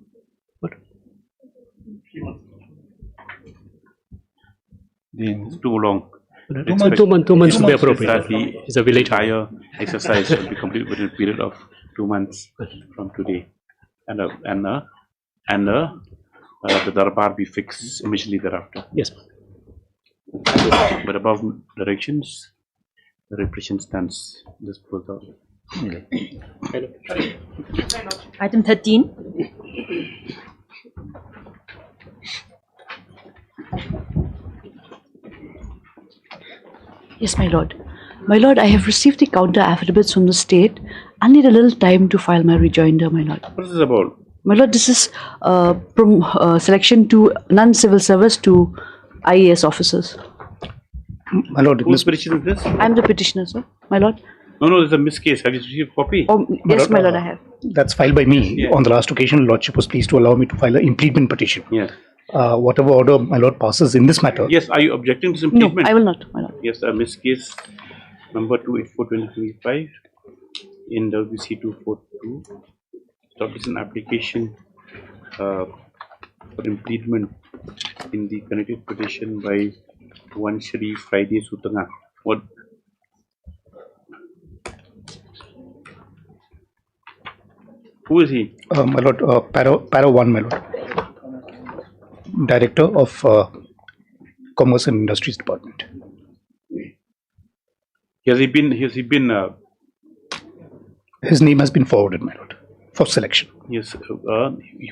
It's too long. 2 months would be appropriate. That It's a village entire exercise will be completed within a period of 2 months from today, and the darbar be fixed immediately thereafter. Yes. But above directions, the repression stands disposed of. Item 13. Yes, my lord. My lord, I have received the counter affidavits from the state. I need a little time to file my rejoinder, my lord. What is this about? My lord, this is from selection to non-civil service to IAS officers. My lord, whose petition is this? I am the petitioner, sir. My lord. No, there's a miscase. Have you received a copy? Oh, yes, my lord, I have. That's filed by me. Yeah. On the last occasion, Lordship was pleased to allow me to file an impleadment petition. Yes. Whatever order my lord passes in this matter. Yes, are you objecting to this impeachment? No, I will not, my lord. Yes, miscase number 284/2025 in WC 242. Establishes an application for impleadment in the connected petition by one Shri Friday Sutanga. What? Who is he? My lord, para 1, my lord. Director of Commerce and Industries Department. Has he been His name has been forwarded, my lord, for selection. yes,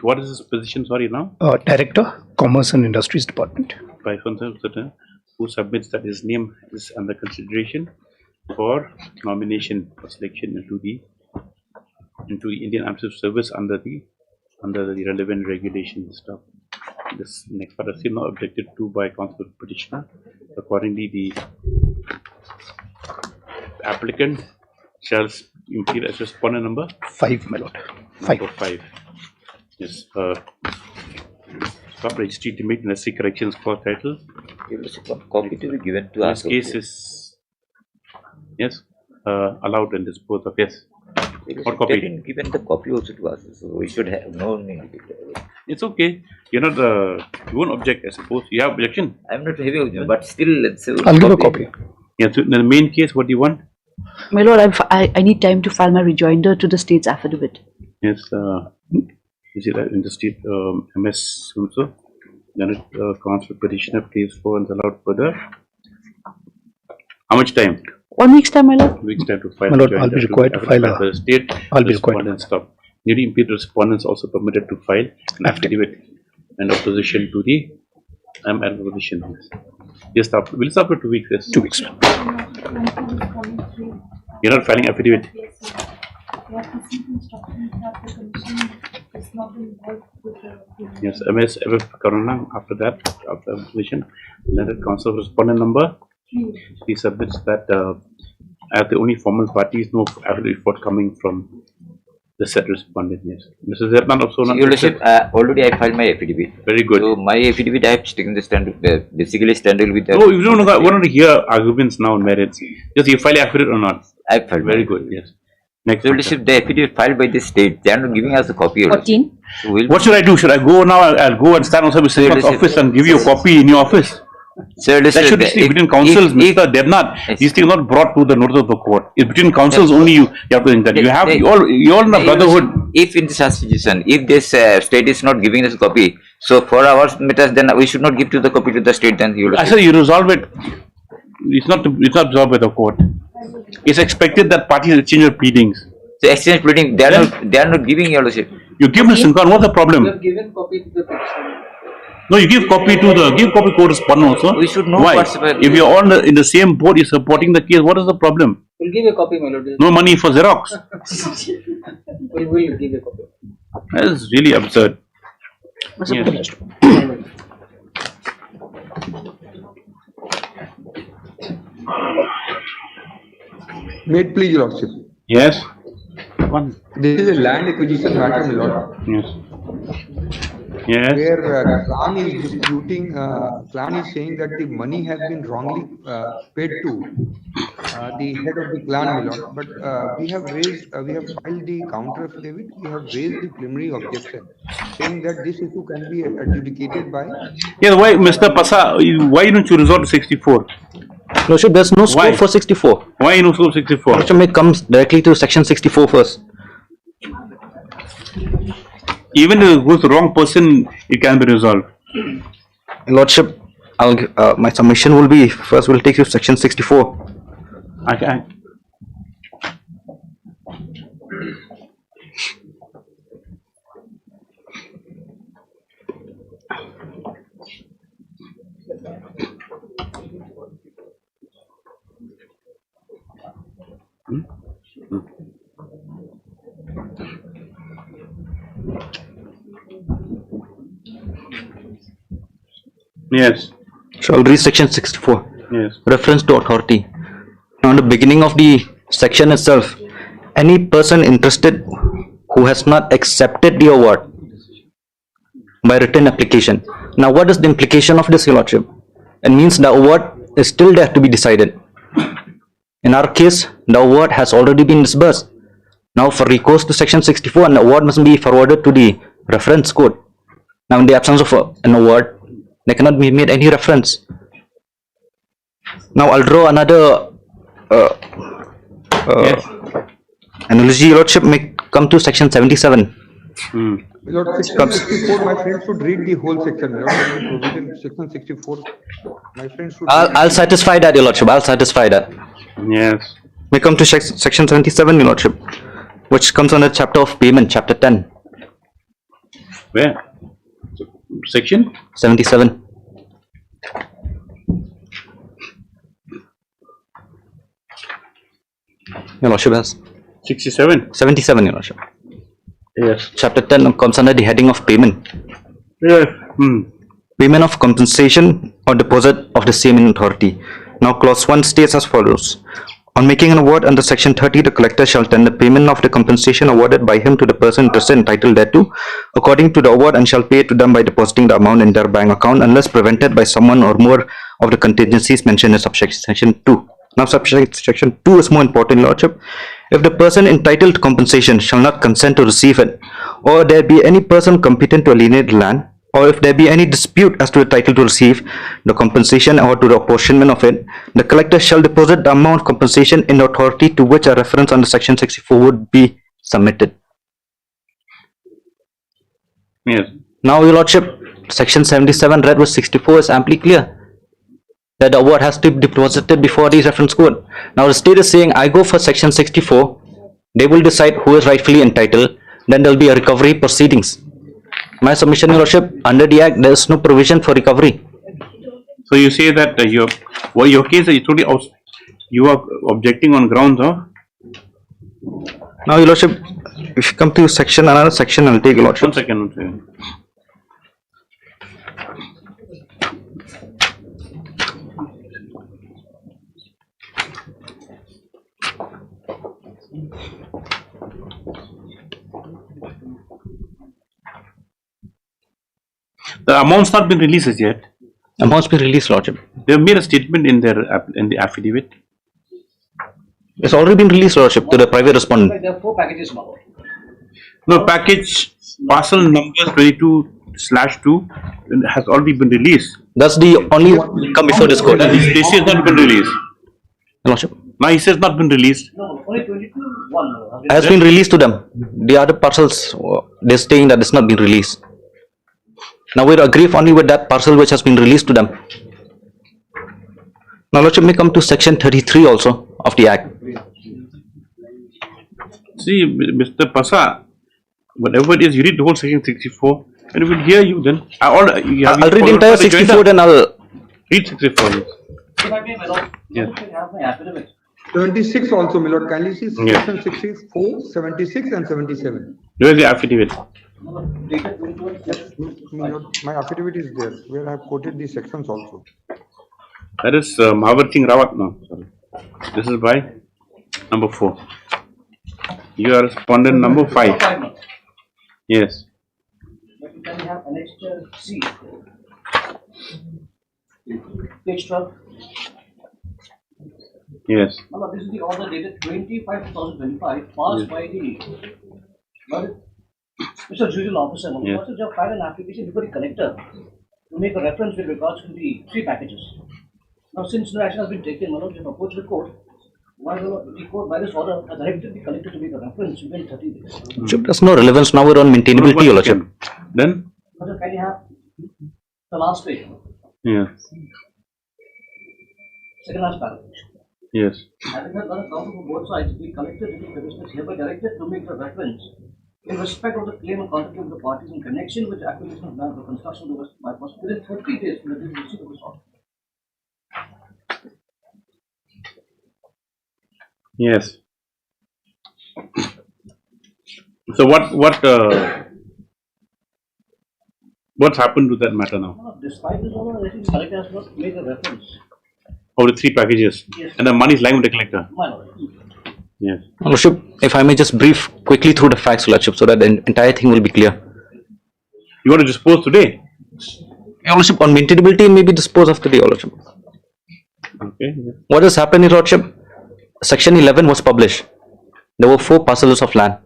what is his position, sorry, now? Director, Commerce and Industries Department. By Contempt, who submits that his name is under consideration for nomination for selection into the Indian Armed Service under the relevant regulations and stuff. This next part is still not objected to by counsel petitioner. Accordingly, the applicant shall impede as respondent number 5, my lord. 5. Number 5. Yes. Stop registry to make necessary corrections for title. Copy to be given to us. This case is allowed and disposed of. Yes. What copy? They didn't given the copy also to us, so we should have known it. It's okay. You're not you won't object, I suppose. You have objection? I'm not having objection, but still let's say. I'll give a copy. Yes. So in the main case, what do you want? My lord, I need time to file my rejoinder to the state's affidavit. Yes. You see that in the state MS also. Then counsel petitioner pays for and allowed further. How much time? 1 week's time, my lord. Week's time to file. My lord, I'll be required to file the state. I'll be required. Stop. Newly impeded respondents also permitted to file an affidavit and opposition to the opposition. Yes, stop. We'll stop for 2 weeks. Yes. 2 weeks. You're not filing affidavit. Yes, MS Corona after that, after opposition, then counsel respondent number. He submits that as the only formal party is no affidavit forthcoming from the said respondent. Yes. Mr. Zerman also not. Your Lordship, already I filed my affidavit. Very good. So my affidavit I have taken the stand, basically standard with. No, you don't want to hear arguments now on merits. Just you file affidavit or not. I filed. Very good. Yes. Next. Your Lordship, the affidavit filed by the state, they are not giving us a copy. 14. So we'll What should I do? Should I go now? I'll go and stand outside the office and give you a copy in your office. Sir, that should be between councils, Mr. Devnath. These things are not brought to the notice of the court. It's between councils only. You have to think that you all in a brotherhood. If in this situation, if this state is not giving us a copy, so for our matters, then we should not give to the copy to the state. Then I said you resolve it. It's not resolved by the court. It's expected that parties exchange their pleadings. The exchange pleading, they are not giving, Your Lordship. You give Mr. Khan, what's the problem? You have given copy to the petitioner. No, you give copy to the correspondent also. We should know why. what's If you're all in the same boat, you're supporting the case. What is the problem? We'll give a copy, my lord. No money for Xerox. We will give a copy. That's really absurd. Yes. May it please, Your Lordship. Yes. one. This is a land acquisition matter, my lord. Yes. Yes. Where clan is disputing, clan is saying that the money has been wrongly paid to the head of the clan, my lord. But we have filed the counter affidavit. We have raised the preliminary objection, saying that this issue can be adjudicated by. Yeah, why, Mr. Pasa, why don't you resort to 64? Lordship, there's no scope for 64. Why no scope 64? Lordship, it comes directly to section 64 first. Even if it was the wrong person, it can be resolved. Lordship, my submission will be, first we'll take you to section 64. Okay. Yes. So I'll read section 64. Yes. Reference to authority. Now, in the beginning of the section itself, any person interested who has not accepted the award by written application. Now, what is the implication of this, Your Lordship? It means the award is still there to be decided. In our case, the award has already been disbursed. Now, for recourse to section 64, an award must be forwarded to the reference court. Now, in the absence of an award, there cannot be made any reference. Now, I'll draw another analogy. Your Lordship may come to section 77. Lord, section 64, my friend should read the whole section. Lord, provision section 64. My friend should. I'll satisfy that, Your Lordship. I'll satisfy that. Yes. We come to section 77, Your Lordship, which comes under chapter of payment, chapter 10. Where? Section 77. Your Lordship has 67. 77, Your Lordship. Yes. Chapter 10 comes under the heading of payment. Yes. Payment of compensation or deposit of the same in authority. Now, clause 1 states as follows. On making an award under section 30, the collector shall tender payment of the compensation awarded by him to the person interested entitled thereto, according to the award, and shall pay it to them by depositing the amount in their bank account, unless prevented by someone or more of the contingencies mentioned in subsection 2. Now, subsection 2 is more important, Lordship. If the person entitled to compensation shall not consent to receive it, or there be any person competent to alienate the land, or if there be any dispute as to the title to receive the compensation or to the apportionment of it, the collector shall deposit the amount of compensation in the authority to which a reference under section 64 would be submitted. Yes. Now, Your Lordship, section 77 read with 64 is amply clear that the award has to be deposited before the reference court. Now, the state is saying, I go for section 64, they will decide who is rightfully entitled, then there will be a recovery proceedings. My submission, Your Lordship, under the Act, there is no provision for recovery. So you say that your case is totally out. You are objecting on grounds of. Now, Your Lordship, if you come to another section, I'll take Your Lordship. 1 second. 1 second. The amount's not been released as yet. Amount's been released, Lordship. They have made a statement in their in the affidavit. It's already been released, Lordship, to the private respondent. There are 4 packages now. No, package parcel number 22/2 has already been released. That's the only one will come before this court. This has not been released. Lordship. No, he says not been released. No, only 22. Has been released to them. The other parcels, they're saying that it's not been released. Now we'll agree only with that parcel which has been released to them. Now, Lordship, may come to section 33 also of the Act. See, Mr. Pasa, whatever it is, you read the whole section 64, and we will hear you then. I'll read the entire 64, then I'll read 64. Yes. 76 also, my lord. Kindly see Yes. section 64, 76 and 77. Where is the affidavit? My lord, my affidavit is there, where I have quoted the sections also. That is Mahavar Singh Rawat. No, sorry. This is by number 4. You are respondent number 5. Yes. Can we have annexure C? Page 12. Yes. This is the order dated 25/2025, passed by the Mr. Judicial Officer. Yes. Also, you have filed an application before the collector to make a reference with regards to the 3 packages. Now, since no action has been taken, you have approached the court. Why the court, by this order, has directed the collector to make a reference within 30 days. Lordship, there's no relevance now. We're on maintainability, Your Lordship. Then? Also, can you have the last page? Yeah. Second last paragraph. Yes. Having had done a counsel for both sides, the collector is hereby directed to make the reference in respect of the claim and contempt of the parties in connection with the acquisition of land for construction of the West Bypass within 30 days from the date of receipt of this order. Yes. So what's happened to that matter now? Despite this order, I think the collector has not made a reference. Of the 3 packages? Yes. And the money is lying with the collector? Yes. Lordship, if I may just brief quickly through the facts, Lordship, so that the entire thing will be clear. You want to dispose today? Your Lordship, on maintainability, maybe dispose of today, Your Lordship. Okay. What has happened, Your Lordship? Section 11 was published. There were 4 parcels of land.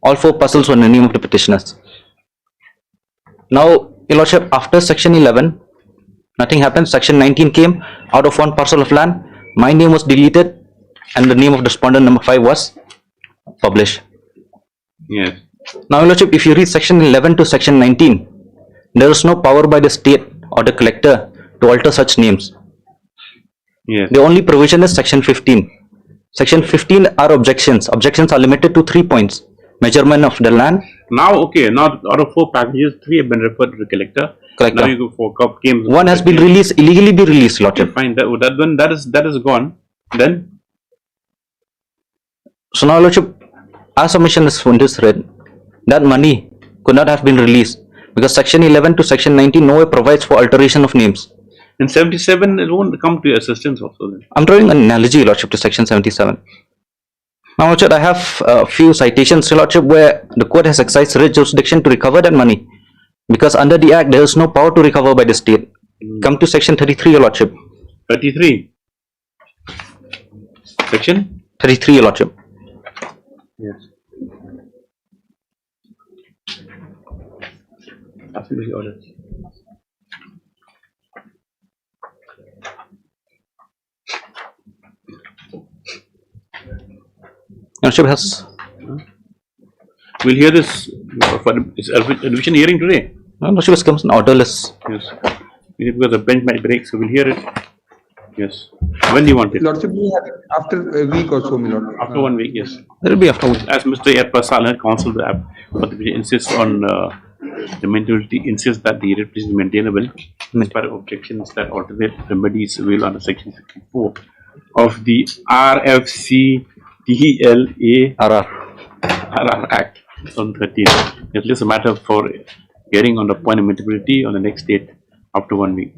All 4 parcels were in the name of the petitioners. Now, Your Lordship, after Section 11, nothing happened. Section 19 came. Out of 1 parcel of land, my name was deleted and the name of respondent number 5 was published. Yes. Now, Your Lordship, if you read Section 11 to Section 19, there is no power by the state or the collector to alter such names. Yes. The only provision is Section 15. Section 15 are objections. Objections are limited to 3 points. Measurement of the land. Now, okay, now out of 4 packages, 3 have been referred to the collector. Collector. Now you go for cop claims. 1 has been released, illegally be released, Lordship. Okay, fine, that is gone. Then? So now, Lordship, our submission is from this read, that money could not have been released because Section 11 to Section 19 nowhere provides for alteration of names. In 77, it won't come to your assistance also then. I'm drawing an analogy, Lordship, to Section 77. Now, Lordship, I have a few citations, Lordship, where the court has exercised its jurisdiction to recover that money because under the Act, there is no power to recover by the state. Come to Section 33, Your Lordship. 33? Section? 33, Your Lordship. Yes. Absolutely ordered. Lordship has. We'll hear this for admission hearing today. Lordship has comes in orderless. Yes. Because the bench might break, so we'll hear it. Yes. When do you want it? Lordship, we have it after a week or so, my lord. After 1 week, yes. It will be after. As Mr. Pasal had counsel the app, but we insist on the maintainability insists that the rate is maintainable. As per objections that alternate remedies will under Section 64 of the RFC TLA RR Act on 13. At least a matter for hearing on the point of maintainability on the next date after 1 week.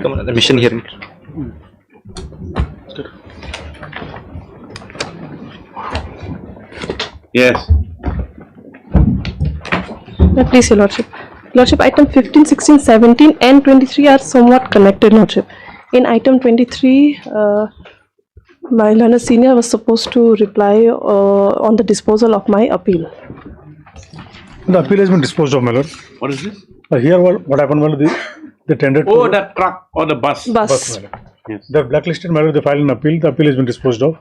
Come on, admission hearing. Yes. Please, Your Lordship. Lordship, item 15, 16, 17 and 23 are somewhat connected, Lordship. In item 23, my learned senior was supposed to reply on the disposal of my appeal. The appeal has been disposed of, my lord. What is this? Here, what happened, my lord, they tendered. Oh, that truck or the bus. Bus. Yes. The blacklisted, my lord, they filed an appeal. The appeal has been disposed of,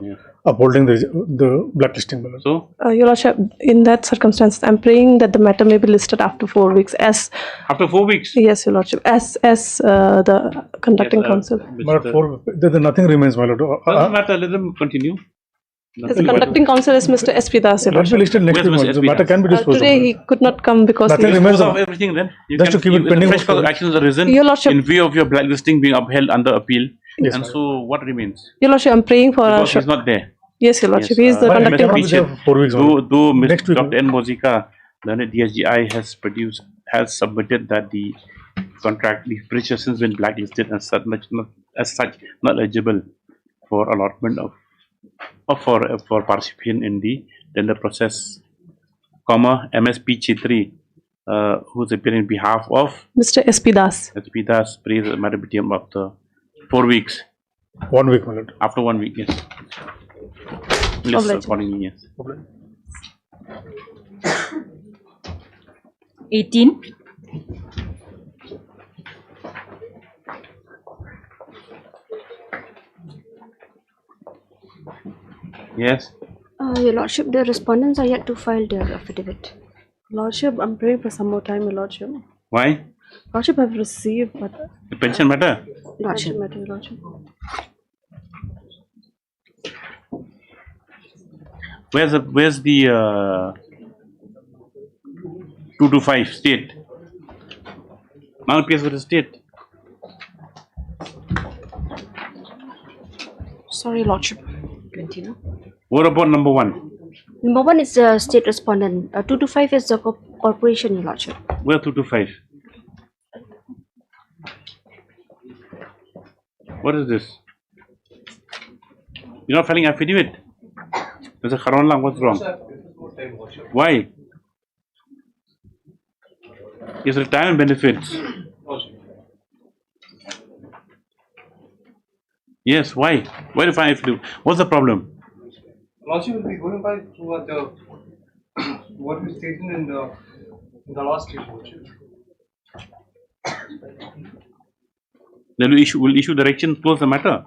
upholding the blacklisting, my lord. So, Your Lordship, in that circumstance, I'm praying that the matter may be listed after 4 weeks as. After 4 weeks? Yes, Your Lordship, as the conducting counsel. But nothing remains, my lord. Doesn't matter, let them continue. As the conducting counsel is Mr. S.P. Das, Your Let me Lordship. listed next week. The matter can be disposed Today of. he could not come because Nothing he remains of everything then. You just to keep it pending. Fresh cause of actions arisen Your Lordship. in view of your blacklisting being upheld under appeal. Yes, and so what remains? Your Lordship, I'm praying for Because he's not there. Yes, Your Lordship, he is the conducting counsel. 4 weeks. Though Mr. Dr. N. Mozika, learned DSGI has submitted that the contract, the purchase has been blacklisted and such not eligible for allotment of or for participation in the process, comma MSP Chitri, who's appearing in behalf of Mr. SP Das. SP Das, praise the matter medium after 4 weeks. 1 week, my lord. After 1 week, yes. List accordingly, yes. 18. Yes. Your Lordship, the respondents are yet to file their affidavit. Lordship, I'm praying for some more time, Your Lordship. Why? Lordship, I've received, but The pension matter? Lordship, Lordship. Where's the 225 state? Now it pays for the state. Sorry, Lordship. 20, no? What about number 1? Number 1 is the state respondent. 225 is the corporation, Your Lordship. Where 225? What is this? You're not filing affidavit. Mr. Kharonlang, what's wrong? Why? It's retirement benefits. Yes, why? Why do you file affidavit? What's the problem? Lordship will be going by what we stated in the last case, Lordship. Then we'll issue direction, close the matter.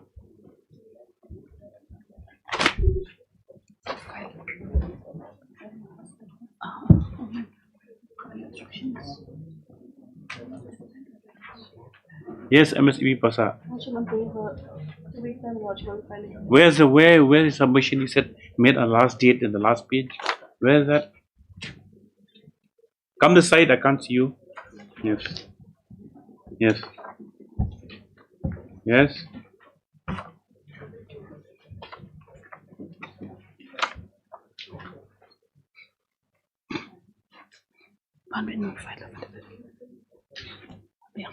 Yes, MSEB Pasa. Where is submission? He said made a last date in the last page. Where is that? Come this side, I can't see you. Yes. Yes. Yes. Yeah.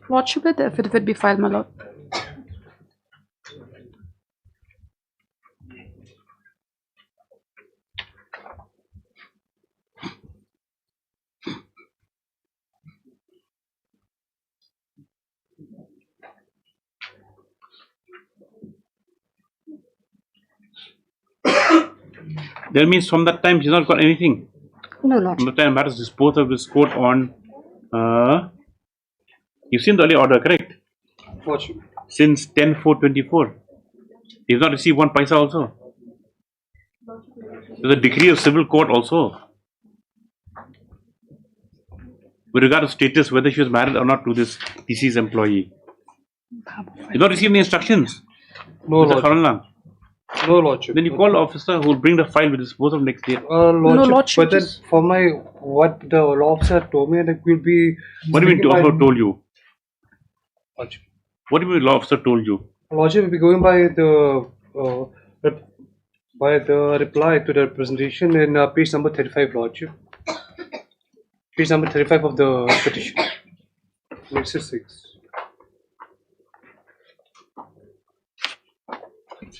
Lordship, let the affidavit be filed, my lord. That means from that time she's not got anything. No, Lord. From the time matters disposed of this court on you've seen the early order, correct? Lordship. Since 10/4/24. He's not received 1 paisa also. There's a decree of civil court also. With regard to status, whether she was married or not to this deceased employee. He's not received any instructions. No, Lordship. No, Lordship. Then you call the officer who will bring the file with dispose of next day. Lordship, but then for what the law officer told me, that will be. What do you mean officer told you? Lordship. What do you mean law officer told you? Lordship will be going by the reply to the presentation in page number 35, Lordship. Page number 35 of the petition. Next is 6.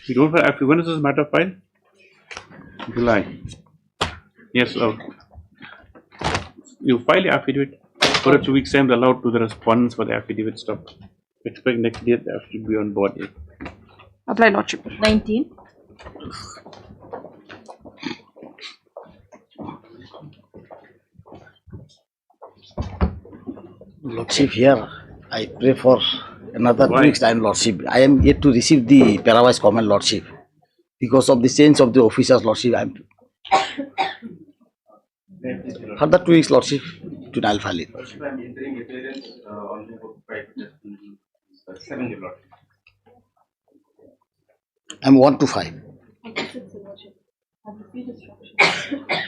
You don't file affidavit. When is this matter filed? July. Yes, you file the affidavit for a 2 weeks time allowed to the respondents for the affidavit stuff. Expect next day they have to be on board. Apply, Lordship. 19. Lordship, here I pray for another 2 weeks time, Lordship. I am yet to receive the parawise comment, Lordship. Because of the change of the officers, Lordship, I am further 2 weeks, Lordship, to I'll file it. I'm 1 to 5. This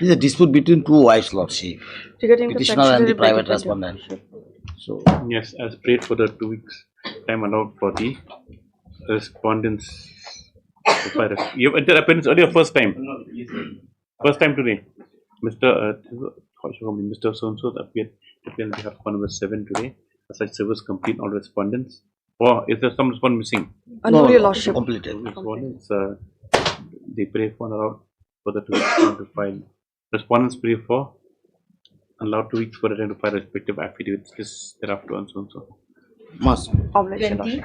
is a dispute between 2 wives, Lordship. Petitioner and the private respondent. So yes, as prayed for the 2 weeks time allowed for the respondents. You have entered appendix earlier, first time. First time today. Mr. So-and-so appeared We have call number 7 today. Such service complete all respondents. Or is there some respondent missing? No, Your Lordship. Completed. Respondents, they pray for allowed further 2 weeks time to file. Respondents pray for allowed 2 weeks further time to file respective affidavits. This thereafter and so and so. Must. 20.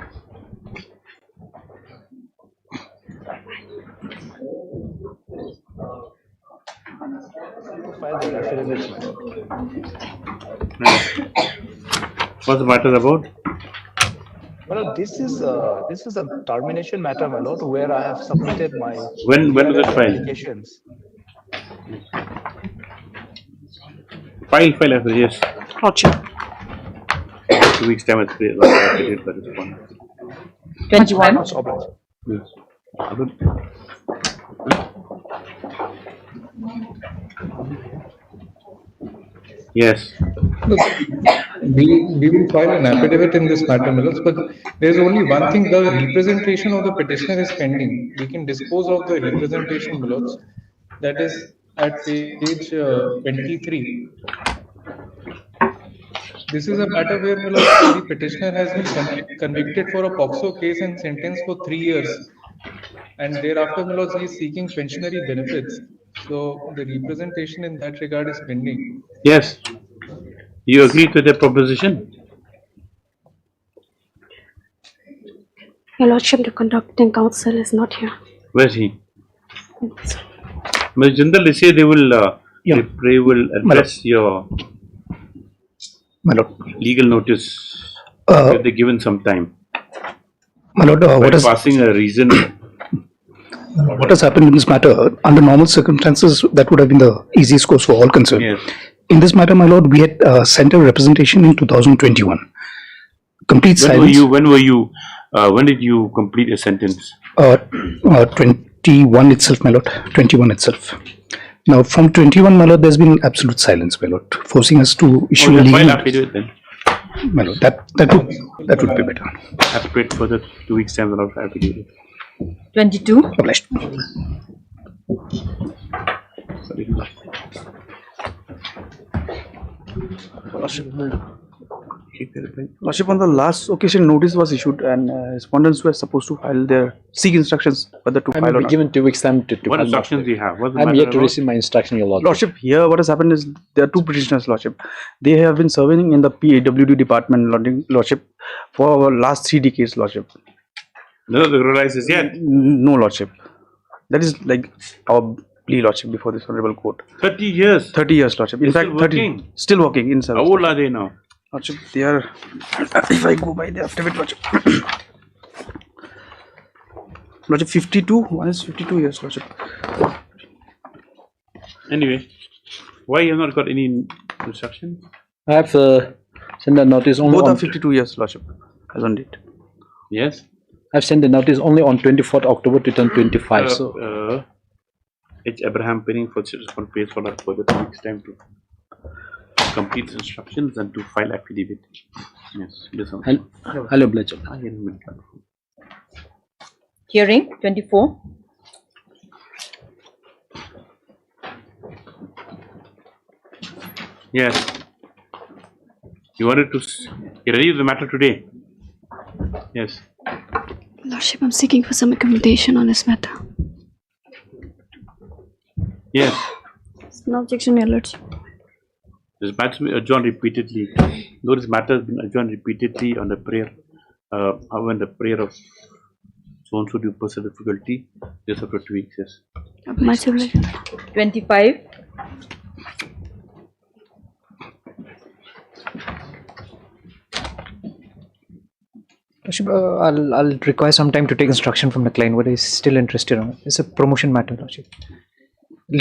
What's the matter about? Well, this is a termination matter, my lord, where I have submitted my When was it filed? applications. File affidavit, yes. Lordship. 2 weeks time is affidavit for respondent. 21. Most obliged. Yes. Yes. Look, we will file an affidavit in this matter, my lords, but there is only one thing: the representation of the petitioner is pending. We can dispose of the representation, my lords. That is at page 23. This is a matter where, my lords, the petitioner has been convicted for a POCSO case and sentenced for 3 years, and thereafter, my lords, he is seeking pensionary benefits. So the representation in that regard is pending. Yes. You agree to the proposition? Your Lordship, the conducting counsel is not here. Where is he? Ms. Jindal, they say they will, they will address your legal notice if they given some time. My lord, By passing a reason. what has happened in this matter, under normal circumstances, that would have been the easiest course for all concerned. Yes. In this matter, my lord, we had sent a representation in 2021. Complete silence. When did you complete a sentence? 21 itself, my lord. 21 itself. Now, from 21, my lord, there's been absolute silence, my lord, forcing us to issue a legal file notice. affidavit then. My lord, that would be better. Aspirate for the 2 weeks time allowed for affidavit. 22. Obliged. Sorry. Lordship, on the last occasion, notice was issued and respondents were supposed to file their seek instructions whether to file or not. Given 2 weeks time to What file. instructions do you have? What's the I'm matter yet to about? receive my instruction, Your Lordship. Lordship, here what has happened is there are two petitioners, Lordship. They have been serving in the PAWD department, Lordship, for last 3 decades, Lordship. No, the realizes yet. No, Lordship. That is like our plea, Lordship, before this honorable court. 30 years. 30 years, Lordship. In They're fact, still 30. working? Still working in service. How old are they now? Lordship, they are. If I go by the affidavit, Lordship. Lordship, 52. One is 52 years, Lordship. Anyway, why you have not got any instruction? I have sent a notice only Both on are 52 years, Lordship, as on date. Yes. I've sent the notice only on 24th October 2025. So H. Abraham pending for respond pays for that further 2 weeks time to complete the instructions and to file affidavit. Yes, this one. I'll oblige. Hearing 24. Yes. You wanted to. You ready with the matter today? Yes. Lordship, I'm seeking for some accommodation on this matter. Yes. No objection, Your Lordship. This matter has been adjourned repeatedly. Though this matter has been adjourned repeatedly on the prayer, when the prayer of so and so due person difficulty, just after 2 weeks, yes. Much obliged. 25. Lordship, I'll require some time to take instruction from the client. What is still interested on? It's a promotion matter, Lordship,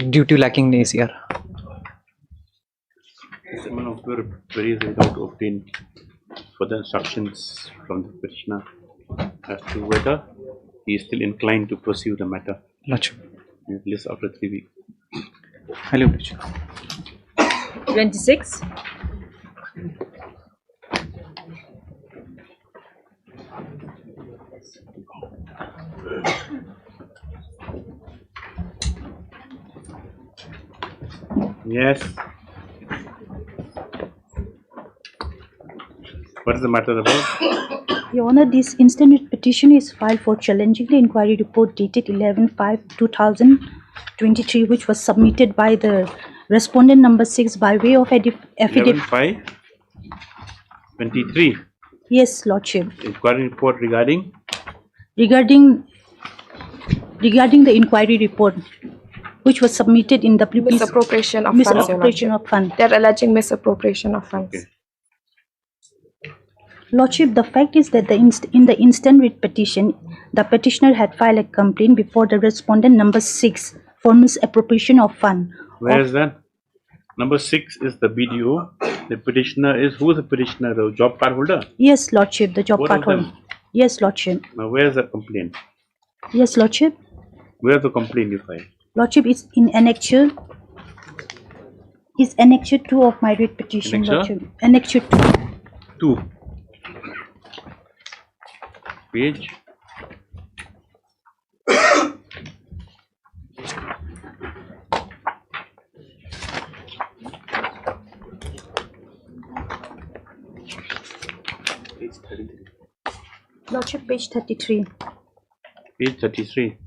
due to lacking in ACR. Someone of your queries without to obtain further instructions from the petitioner as to whether he is still inclined to pursue the matter. Lordship. At least after 3 weeks. Hello, Lordship. 26. Yes. What is the matter about? Your Honor, this instant writ petition is filed for challenging the inquiry report dated 11/5/2023, which was submitted by the respondent number 6 by way of affidavit. 11/5/23. Yes, Lordship. Inquiry report regarding Regarding the inquiry report, which was submitted in WPC. Misappropriation of funds, Your Misappropriation of funds. They're alleging misappropriation of funds. Okay. Lordship, the fact is that in the instant writ petition, the petitioner had filed a complaint before the respondent number 6 for misappropriation of fund. Where is that? Number 6 is the BDO. The petitioner is, who is the petitioner? The job card holder? Yes, Lordship, the job Both card of them? holder. Yes, Lordship. Now, where is the complaint? Yes, Lordship. Where is the complaint you filed? Lordship, is in annexure. Is annexure 2 of my writ petition, Annexure? Lordship. Annexure 2. 2. Page. Page 33. Lordship, page 33. Page 33.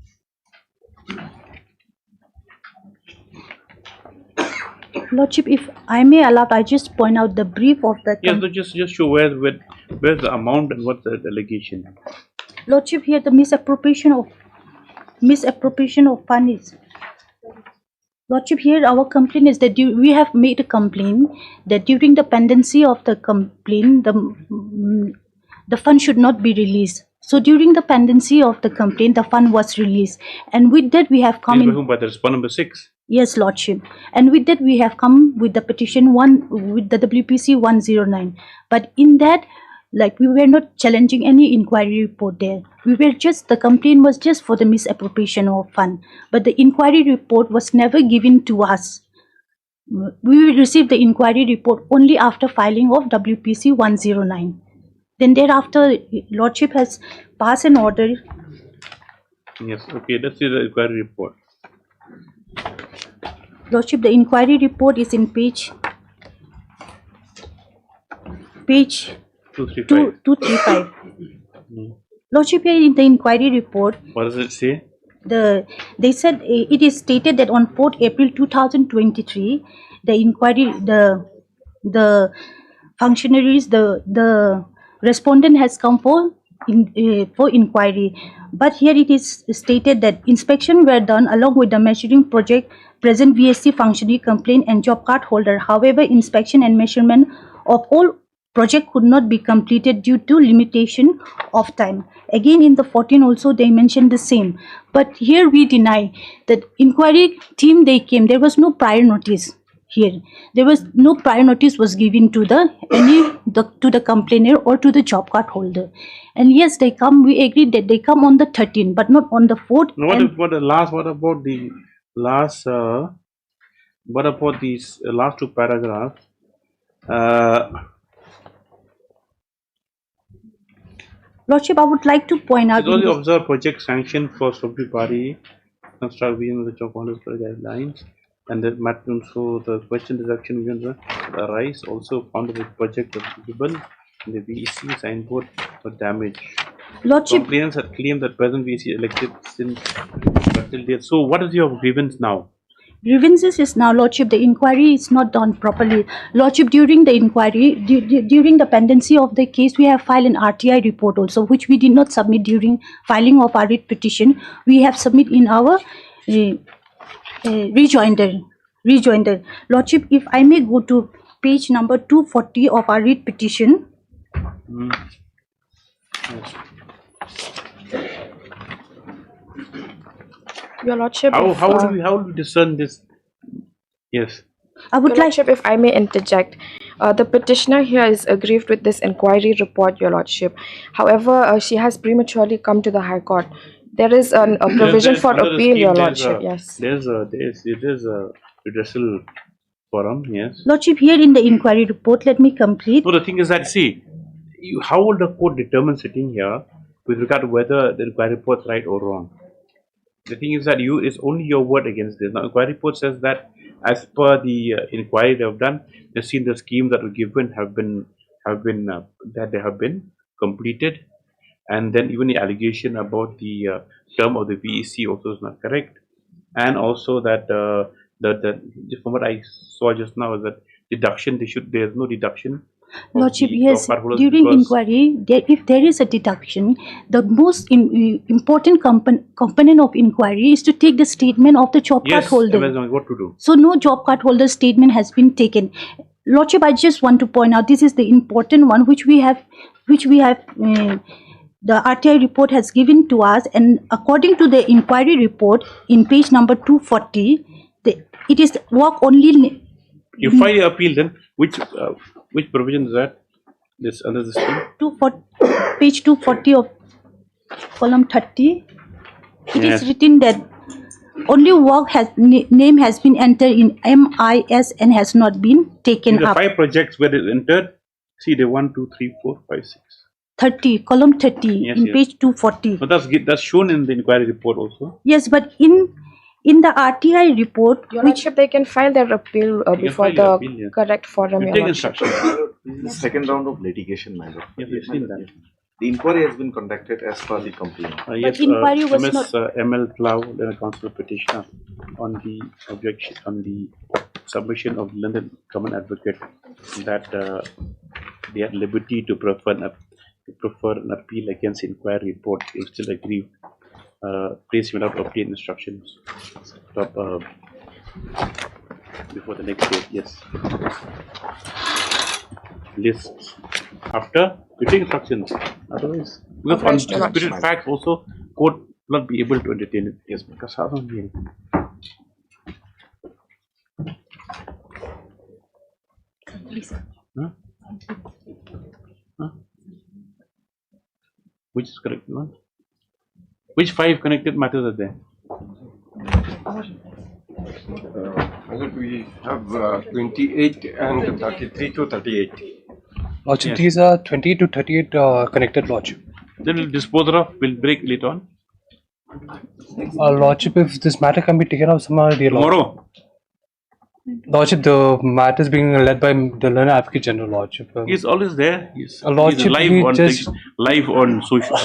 Lordship, if I may allow, I just point out the brief of the. Yes, so just show where's the amount and what's the allegation. Lordship, here the misappropriation of fund is. Lordship, here our complaint is that we have made a complaint that during the pendency of the complaint, the fund should not be released. So during the pendency of the complaint, the fund was released, and with that we have come in. By the respondent number 6. Yes, Lordship. And with that, we have come with the petition with the WPC 109. But in that, like, we were not challenging any inquiry report there. The complaint was just for the misappropriation of fund. But the inquiry report was never given to us. We will receive the inquiry report only after filing of WPC 109. Then thereafter, Lordship has passed an order. Yes, okay, let's see the inquiry report. Lordship, the inquiry report is in page 235. Lordship, here in the inquiry report, What does it say? they said it is stated that on 4th April 2023, the functionaries, the respondent has come for inquiry. But here it is stated that inspection were done along with the measuring project, present VSC functionary complaint and job card holder. However, inspection and measurement of all project could not be completed due to limitation of time. Again, in the 14 also they mentioned the same. But here we deny that inquiry team, they came. There was no prior notice here. There was no prior notice was given to the complainer or to the job card holder. And yes, they come. We agreed that they come on the 13th, but not on the 4th. What about these last 2 paragraphs? Lordship, I would like to point out. It only observe project sanction for Subject Party, construct within the job orders guidelines, and that matter. So the question deduction will arise. Also found that the project was visible in the VEC signboard for damage. Lordship, complainants had claimed that present VEC elected since until date. So what is your grievance now? Grievances is now, Lordship, the inquiry is not done properly. Lordship, during the inquiry, during the pendency of the case, we have filed an RTI report also, which we did not submit during filing of our writ petition. We have submitted in our rejoinder. Lordship, if I may go to page number 240 of our writ petition. Yes. Your Lordship, how do we discern this? Yes. I would like, if I may interject, the petitioner here is aggrieved with this inquiry report, Your Lordship. However, she has prematurely come to the High Court. There is a provision for appeal, Your Lordship. Yes. It is a redressal forum. Yes. Lordship, here in the inquiry report, let me complete. So the thing is that, see, how will the court determine sitting here with regard to whether the inquiry report is right or wrong? The thing is that it's only your word against this. Now, inquiry report says that as per the inquiry they have done, they've seen the schemes that were given have been have been that they have been completed, and then even the allegation about the term of the VEC also is not correct, and also that from what I saw just now is that deduction there is no deduction. Lordship, yes, during inquiry, if there is a deduction, the most important component of inquiry is to take the statement of the job card holder. Yes, what to do? So no job card holder statement has been taken. Lordship, I just want to point out this is the important one which we have the RTI report has given to us, and according to the inquiry report in page number 240, it is work only. You file your appeal, then which provision is that? This under this thing? Page 240 of column 30. It is written that only work name has been entered in MIS and has not been taken up. The 5 projects where it entered. See the 1, 2, 3, 4, 5, 6. 30, column 30 in page 240. But that's shown in the inquiry report also. Yes, but in the RTI report, Your Lordship, they can file their appeal before the correct forum. You take instruction. This is the second round of litigation, my lord. Yes, we've seen that. The inquiry has been conducted as per the complaint. Yes, inquiry was MS not. ML Plow, then a counsel petitioner on the objection on the submission of London Common Advocate that they had liberty to prefer an appeal against inquiry report. They still agree. Place without obtain instructions. Before the next date, yes. Lists. After you take instructions. Otherwise, because on disputed facts also, court will not be able to entertain it. Yes, because how don't we? Huh? Huh? Which is correct one? Which 5 connected matters are there? We have 28 and 33 to 38. Lordship, Yes. these are 28 to 38 connected, Lordship. Then we'll dispose of, we'll break later on. Lordship, if this matter can be taken up somehow, dear Tomorrow. Lordship, the matter is being led by the Learned Advocate General, Lordship. He's always there. He's Lordship, live he on just- live on social.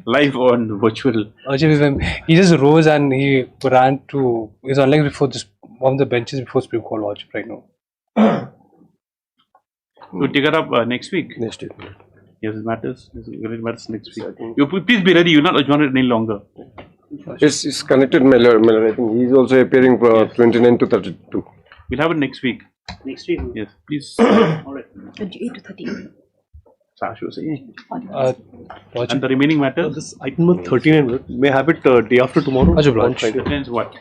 Live on virtual. Lordship, he just rose and he ran to. He's on legs before this one of the benches before Supreme Court, Lordship, right now. We'll take it up next week. Next week. Yes, it matters. It matters next week. You please be ready. You're not adjourned any longer. Yes, it's connected, my lord. I think he's also appearing for 29 to 32. We'll have it next week. Next week? Yes, please. All right. 28 to 30. And the remaining matters? This item number 39, may I have it day after tomorrow? On Friday. Depends what?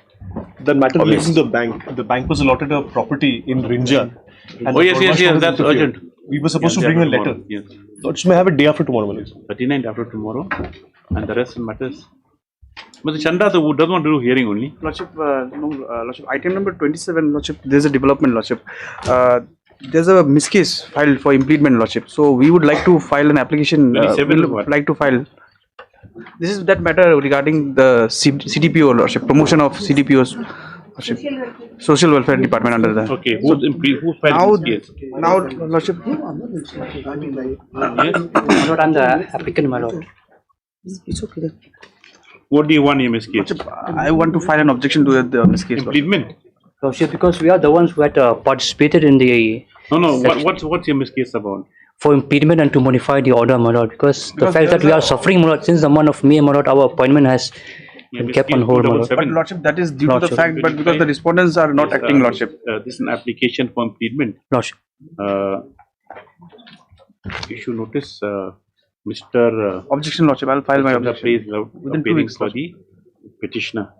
The matter relating to the bank. The bank was allotted a property in Rinja. and Oh, the yes, Purvasha was that's interfered. urgent. We were supposed Yeah, to bring a day letter. after tomorrow, Yes. Lordship, may I have it day after tomorrow, Malaysia? 39th after tomorrow. And the rest matters. But the Chanda doesn't want to do hearing only. Lordship, Lordship, item number 27, Lordship, there's a development, Lordship. There's a miscase filed for impediment, Lordship. So we would like to file an application. 27 we'll like to file. This is that matter regarding the CDPO, Lordship, promotion of CDPOs, Lordship. Social Welfare Department under the. Okay, who filed this case? Now, Lordship. Yes. My lord, I'm the applicant, my lord. It's okay then. What do you want in this case? I want to file an objection to the miscase. Impediment? Lordship, because we are the ones who had participated in the. No. What's your miscase about? For impediment and to modify the order, my lord. Because the fact that we are suffering, my lord, since the month of May, my lord, our appointment has been kept on hold, my lord. But Lordship, that is due to the Lordship. fact, but because the respondents are not acting, Lordship. This is an application for impediment. Lordship. Issue notice, Mr. Objection, Lordship. I'll file my objection within 2 weeks for the petitioner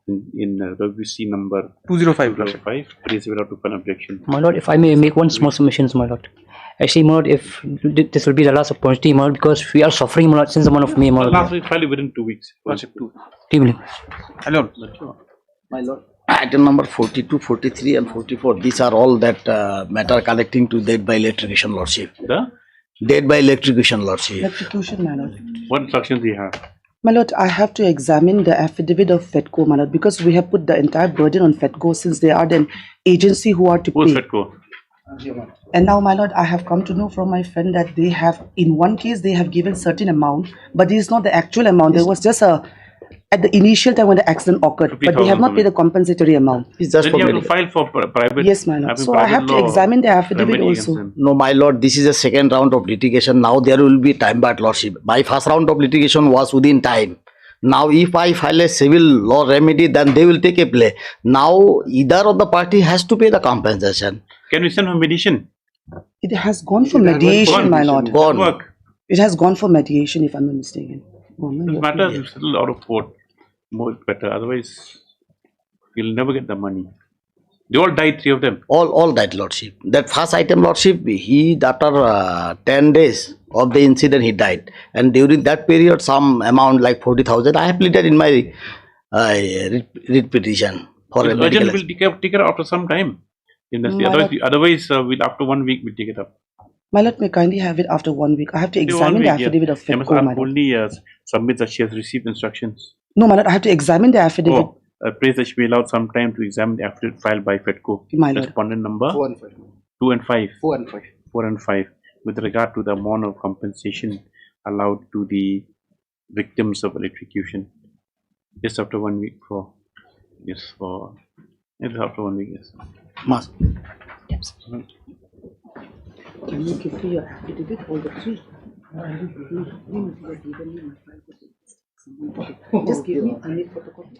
in WC number 205. 205. Please without to file objection. My lord, if I may make one small submission, my lord. Actually, my lord, if this will be the last opportunity, my lord, because we are suffering, my lord, since the month of May, my lord. Last week, file it within 2 weeks. Lordship, Hello. My lord. Item number 42, 43 and 44. These are all that matter connecting to death by electrocution, Lordship. The? Death by electrocution, Lordship. Electrocution, my lord. What instructions do you have? My lord, I have to examine the affidavit of FEDCO, my lord, because we have put the entire burden on FEDCO since they are the agency who are to Who's pay. FEDCO? And now, my lord, I have come to know from my friend that they have, in one case, they have given certain amount, but this is not the actual amount. There was just a, at the initial time when the accident occurred, but they have not paid the compensatory amount. It's just Then for you have to medical. file for private. Yes, my lord. having So I private have to law examine the affidavit remedy against also. them. No, my lord, this is a second round of litigation. Now there will be time barred, lordship. My first round of litigation was within time. Now, if I file a civil law remedy, then they will take a play. Now, either of the party has to pay the compensation. Can we send for mediation? It has gone for mediation, my lord. Gone. It has gone for mediation, if I'm not mistaken. This matter is settled out of court. More better. Otherwise, you'll never get the money. They all died, 3 of them. All died, lordship. That first item, lordship, he after 10 days of the incident, he died. And during that period, some amount like 40,000, I have pleaded in my writ petition for a It's medical. urgent, we'll take it up after some time. Otherwise, we'll, after 1 week, we'll take it up. My lord, may kindly have it after 1 week. I have to After 1 examine the week, yeah. affidavit of They must FEDCO, my lord. only submit that she has received instructions. No, my lord, I have to examine the affidavit. Oh, praise that she be allowed some time to examine the affidavit filed by FEDCO. My lord. Respondent number 4 and 5. 2 and 5. 4 and 5. 4 and 5. With regard to the amount of compensation allowed to the victims of electrocution. Just after 1 week for. Yes, for. Yes, after 1 week, yes. Must. Yes. Can you give me your affidavit, all the three? Just give me, I need photocopy.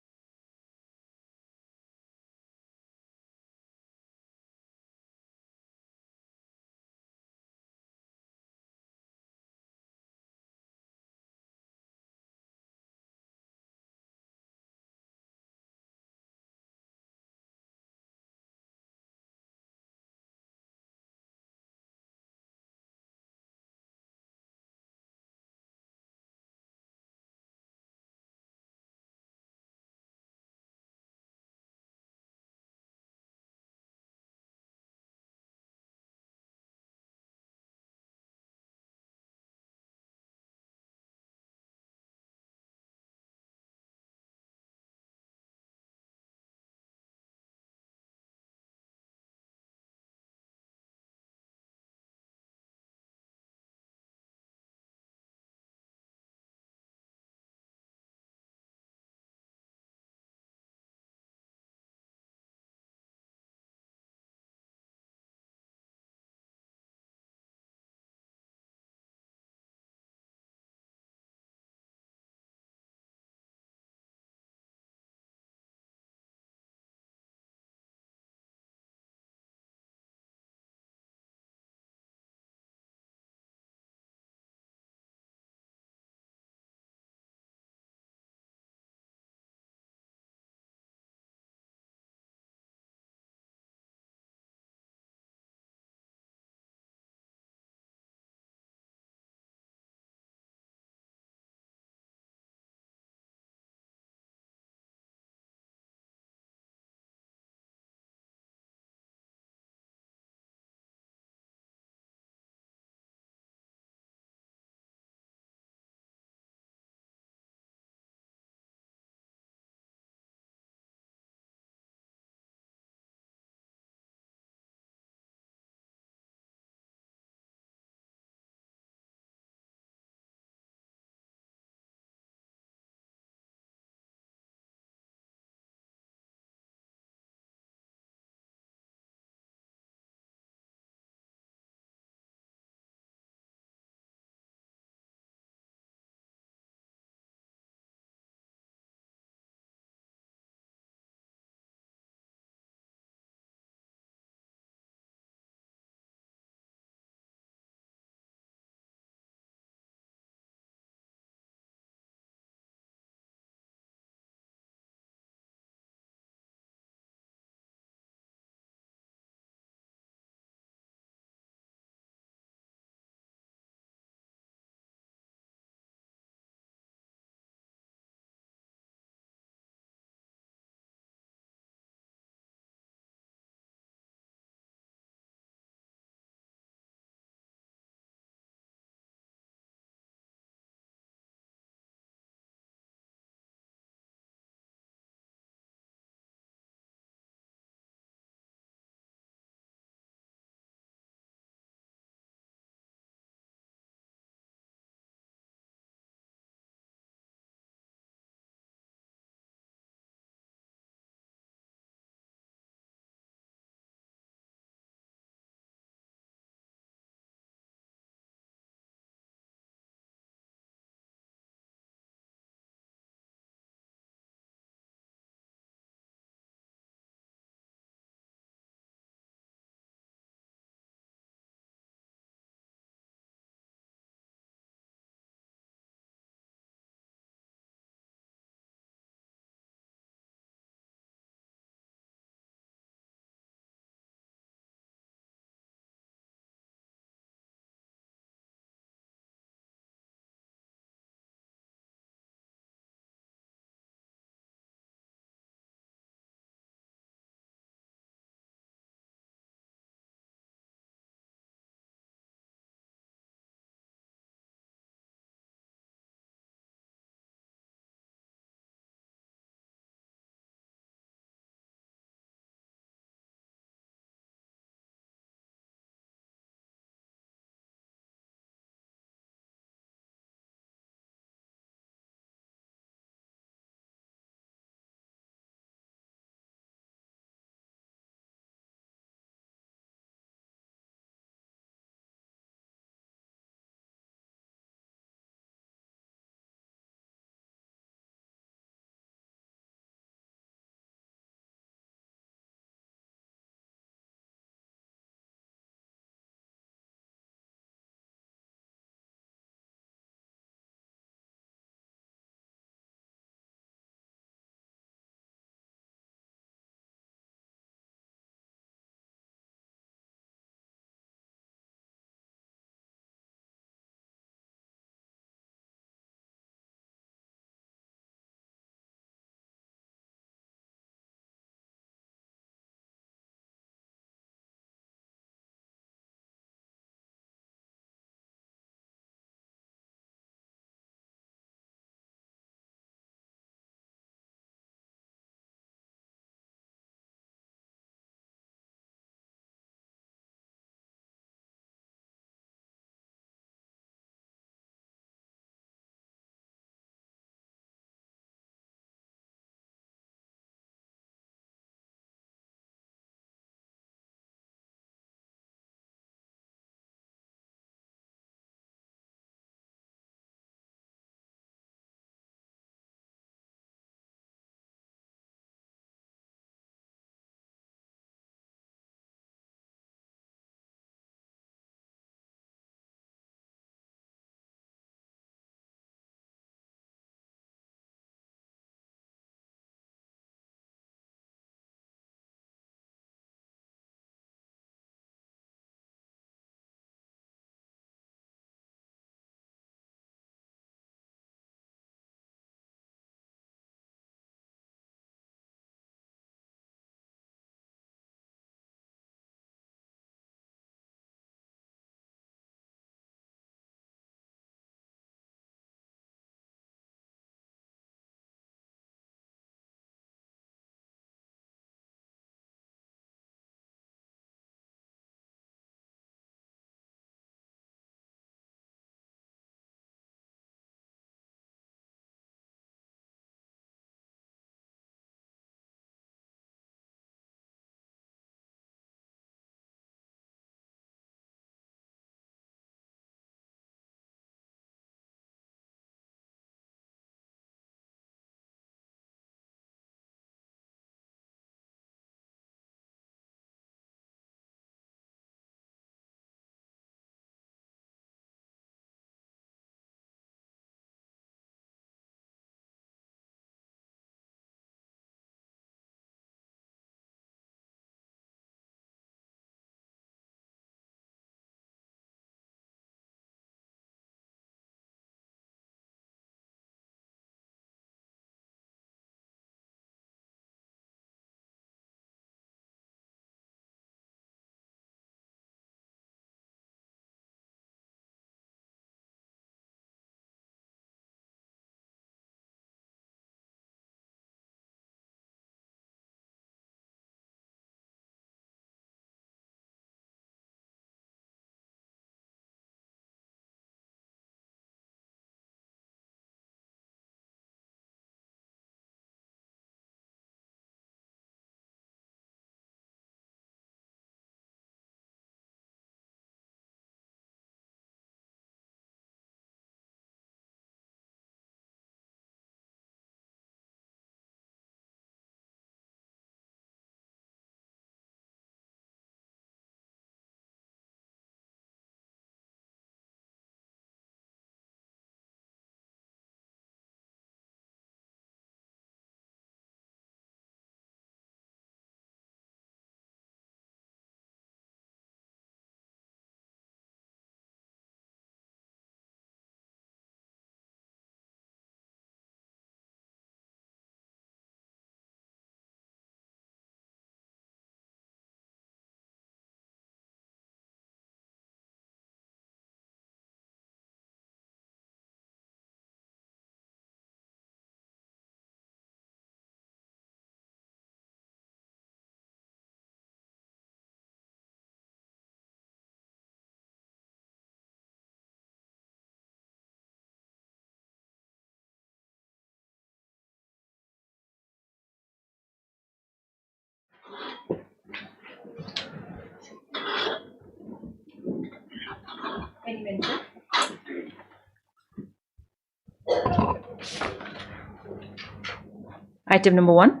Item number 1.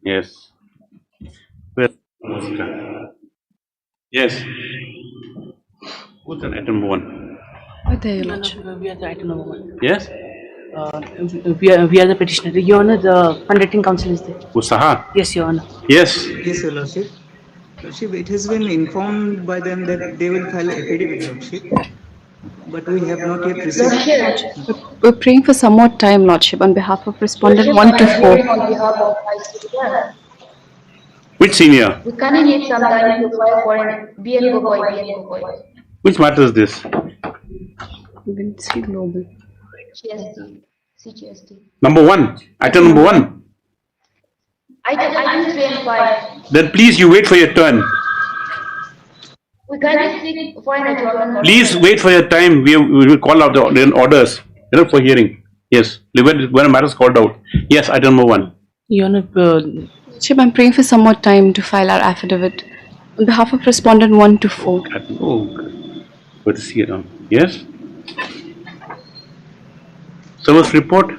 Yes. Where? Yes. Who's on item number 1? Right there, Your Lordship. We are the item number 1. Yes? We are the petitioner. Your Honor, the conducting counsel is there. Who's Saha? Yes, Your Honor. Yes. Yes, Your Lordship. Lordship, it has been informed by them that they will file affidavit, Lordship. But we have not yet received. We're praying for some more time, Lordship, on behalf of respondent 1 to 4. On behalf of ICTR. Which senior? We kind of need some time to file for BN Gogoi. Which matter is this? Vinci Global. GST. CGST. Number 1. Item number 1. Item 3 and 5. Then please you wait for your turn. We kindly seek for an adjournment. Please wait for your time. We will call out the orders. For hearing. Yes. When a matter is called out. Yes, item number 1. Your Honor, Chip, I'm praying for some more time to file our affidavit on behalf of respondent 1 to 4. Oh, good to see it now. Yes? Service report?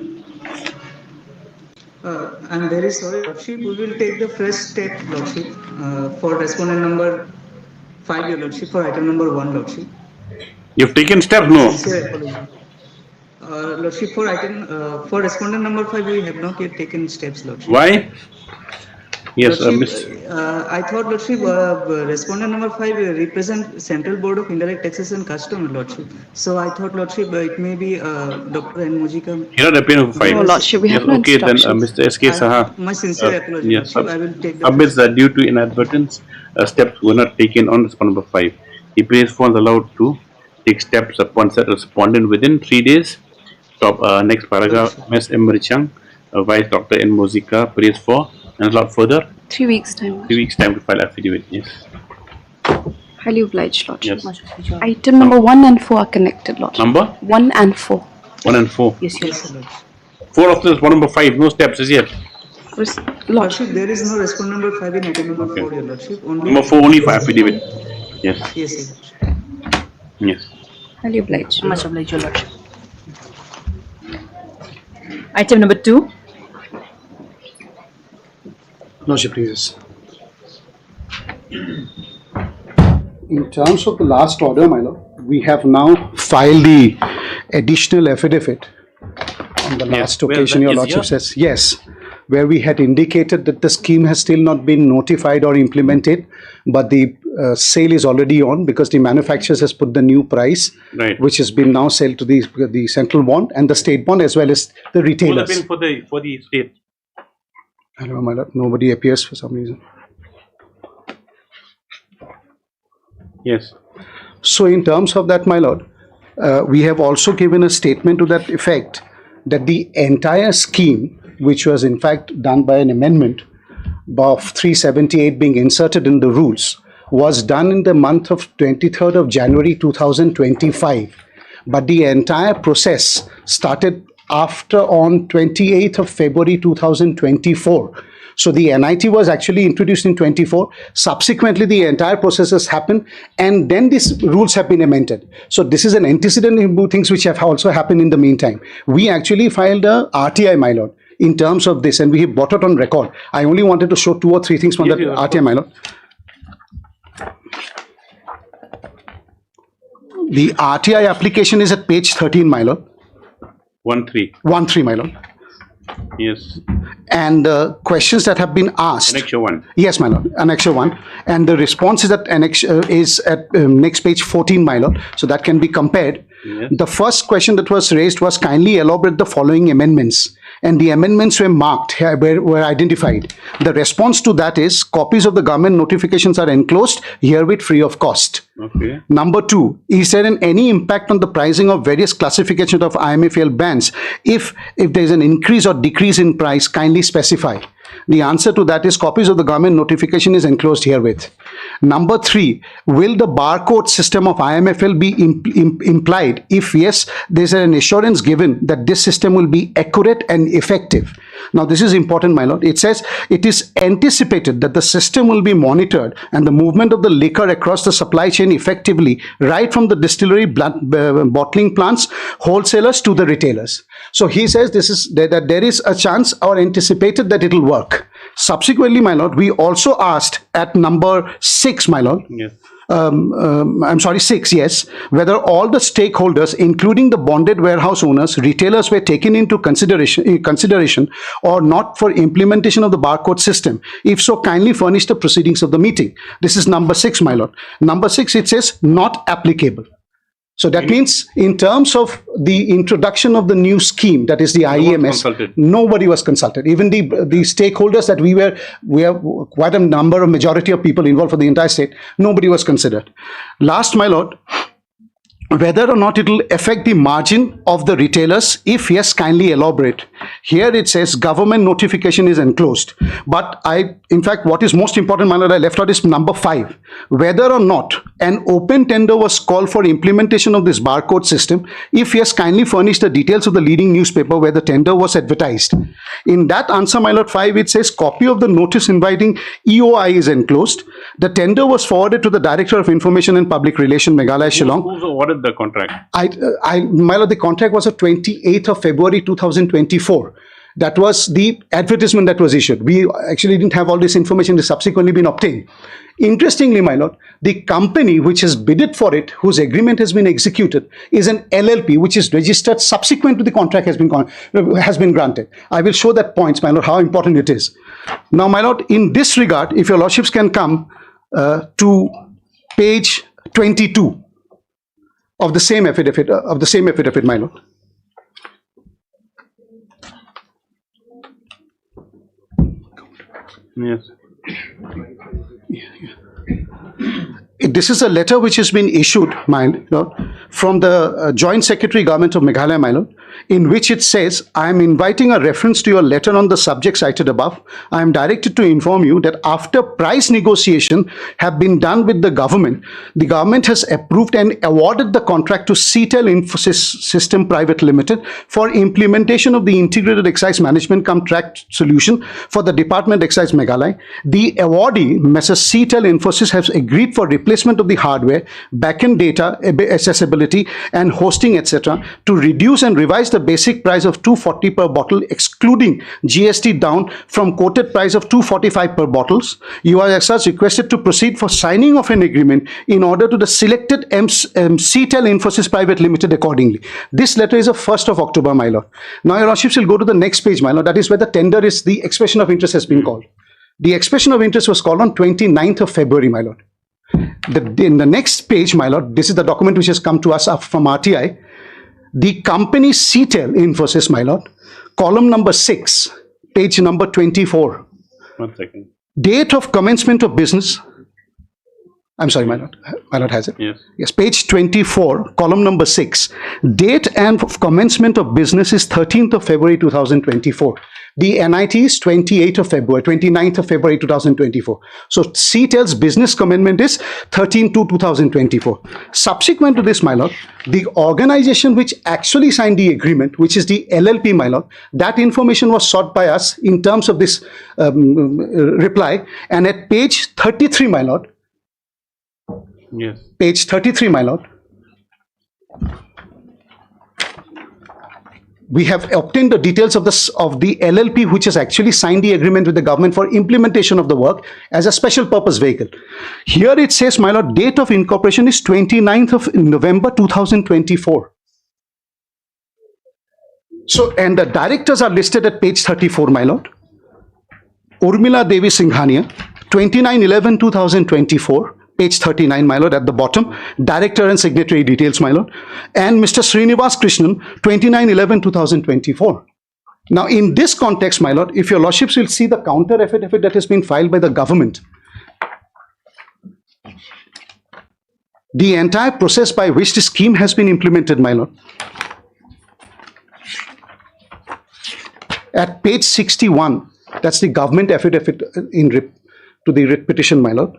I'm very sorry, Lordship. We will take the fresh step, Lordship, for respondent number 5, Your Lordship, for item number 1, Lordship. You've taken steps, no? Sincere apology. Lordship, for item for respondent number 5, we have not yet taken steps, Lordship. Why? Yes, Lordship, I thought, Lordship, respondent number 5 represent Central Board of Indirect Taxes and Customs, Lordship. So I thought, Lordship, it may be Dr. N. Mujika. You're not appearing for 5. No, Lordship, we have no okay, then instructions. Mr. S.K. Saha. My sincere apology, Yes, Lordship. I will take the amidst that due to inadvertence, steps were not taken on respondent number 5. He prays for allowed to take steps upon said respondent within 3 days. Next paragraph, Ms. M. Richang, Vice Dr. N. Mujika prays for and allowed further 3 weeks time. 3 weeks time to file affidavit. Yes. Highly obliged, Lordship. Yes. Item number 1 and 4 are connected, Lordship. Number? 1 and 4. 1 and 4. Yes, yes. 4 of this, 1 number 5, no steps as yet. Lordship, there is no respondent number 5 in item number 4, Your Lordship. Only Number 4 only for affidavit. Yes. Yes, Yes. Highly obliged. Much obliged, Your Lordship. Item number 2. Lordship, please. In terms of the last order, my lord, we have now filed the additional affidavit on the last occasion. Your lordship says yes, where we had indicated that the scheme has still not been notified or implemented, but the sale is already on because the manufacturers has put the new price, right, which has been now sold to the central bond and the state bond as well as the retailers. What happened for the state? I don't know, my lord. Nobody appears for some reason. Yes. So in terms of that, my lord, we have also given a statement to that effect that the entire scheme, which was in fact done by an amendment of 378 being inserted in the rules, was done in the month of 23rd of January 2025. But the entire process started after on 28th of February 2024. So the NIT was actually introduced in 24. Subsequently, the entire process has happened, and then these rules have been amended. So this is an antecedent in things which have also happened in the meantime. We actually filed a RTI, my lord, in terms of this, and we have brought it on record. I only wanted to show 2 or 3 things from that RTI, my lord. The RTI application is at page 13, my lord. 1-3. 1-3, my lord. Yes. And the questions that have been asked. Annexure 1. Yes, my lord. Annexure 1. And the response is at next page 14, my lord. So that can be compared. Yes. The first question that was raised was kindly elaborate the following amendments. And the amendments were marked, were identified. The response to that is copies of the government notifications are enclosed herewith free of cost. Okay. Number 2, is there any impact on the pricing of various classifications of IMFL bands? If there is an increase or decrease in price, kindly specify. The answer to that is copies of the government notification is enclosed herewith. Number 3, will the barcode system of IMFL be implied? If yes, there's an assurance given that this system will be accurate and effective. Now, this is important, my lord. It says it is anticipated that the system will be monitored and the movement of the liquor across the supply chain effectively, right from the distillery, bottling plants, wholesalers to the retailers. So he says this is that there is a chance or anticipated that it will work. Subsequently, my lord, we also asked at number 6, my lord. Yes. I'm sorry, 6, yes, whether all the stakeholders, including the bonded warehouse owners, retailers, were taken into consideration or not for implementation of the barcode system. If so, kindly furnish the proceedings of the meeting. This is number 6, my lord. Number 6, it says not applicable. So that means in terms of the introduction of the new scheme, that is the IEMS, nobody was consulted. Even the stakeholders that we have quite a number of majority of people involved for the entire state, nobody was considered. Last, my lord, whether or not it will affect the margin of the retailers. If yes, kindly elaborate. Here it says government notification is enclosed. But in fact, what is most important, my lord, I left out is number 5. Whether or not an open tender was called for implementation of this barcode system. If yes, kindly furnish the details of the leading newspaper where the tender was advertised. In that answer, my lord, 5, it says copy of the notice inviting EOI is enclosed. The tender was forwarded to the Director of Information and Public Relations, Meghalaya, Shillong. Who's awarded the contract? My lord, the contract was on 28th of February 2024. That was the advertisement that was issued. We actually didn't have all this information. It's subsequently been obtained. Interestingly, my lord, the company which has bidded for it, whose agreement has been executed, is an LLP which is registered subsequent to the contract has been granted. I will show that points, my lord, how important it is. Now, my lord, in this regard, if your lordships can come to page 22 of the same affidavit, my lord. Yes. This is a letter which has been issued, my lord, from the Joint Secretary Government of Meghalaya, my lord, in which it says, I am inviting a reference to your letter on the subject cited above. I am directed to inform you that after price negotiation have been done with the government has approved and awarded the contract to CTEL Infosys System Private Limited for implementation of the Integrated Excise Management Contract Solution for the Department Excise Meghalaya. The awardee, Messrs. CTEL Infosys, has agreed for replacement of the hardware, backend data, accessibility, and hosting, etc., to reduce and revise the basic price of 240 per bottle, excluding GST, down from quoted price of 245 per bottles. You are as such requested to proceed for signing of an agreement in order to the selected CTEL Infosys Private Limited accordingly. This letter is of 1st of October, my lord. Now your lordships will go to the next page, my lord. That is where the tender is, the expression of interest has been called. The expression of interest was called on 29th of February, my lord. In the next page, my lord, this is the document which has come to us from RTI. The company CTEL Infosys, my lord, column number 6, page number 24. 1 second. Date of commencement of business. I'm sorry, my lord. My lord has it. Yes. Yes, page 24, column number 6. Date and commencement of business is 13th of February 2024. The NIT is 29th of February 2024. So CTEL's business commencement is 13/2/2024. Subsequent to this, my lord, the organization which actually signed the agreement, which is the LLP, my lord, that information was sought by us in terms of this reply. And at page 33, my lord, yes, page 33, my lord, we have obtained the details of the LLP which has actually signed the agreement with the government for implementation of the work as a special purpose vehicle. Here it says, my lord, date of incorporation is 29th of November 2024. So, and the directors are listed at page 34, my lord. Urmila Devi Singhania, 29/11/2024. Page 39, my lord, at the bottom, director and secretary details, my lord, and Mr. Srinivas Krishnan, 29/11/2024. Now, in this context, my lord, if your lordships will see the counter affidavit that has been filed by the government, the entire process by which the scheme has been implemented, my lord, at page 61, That's the government affidavit to the writ petition, my lord.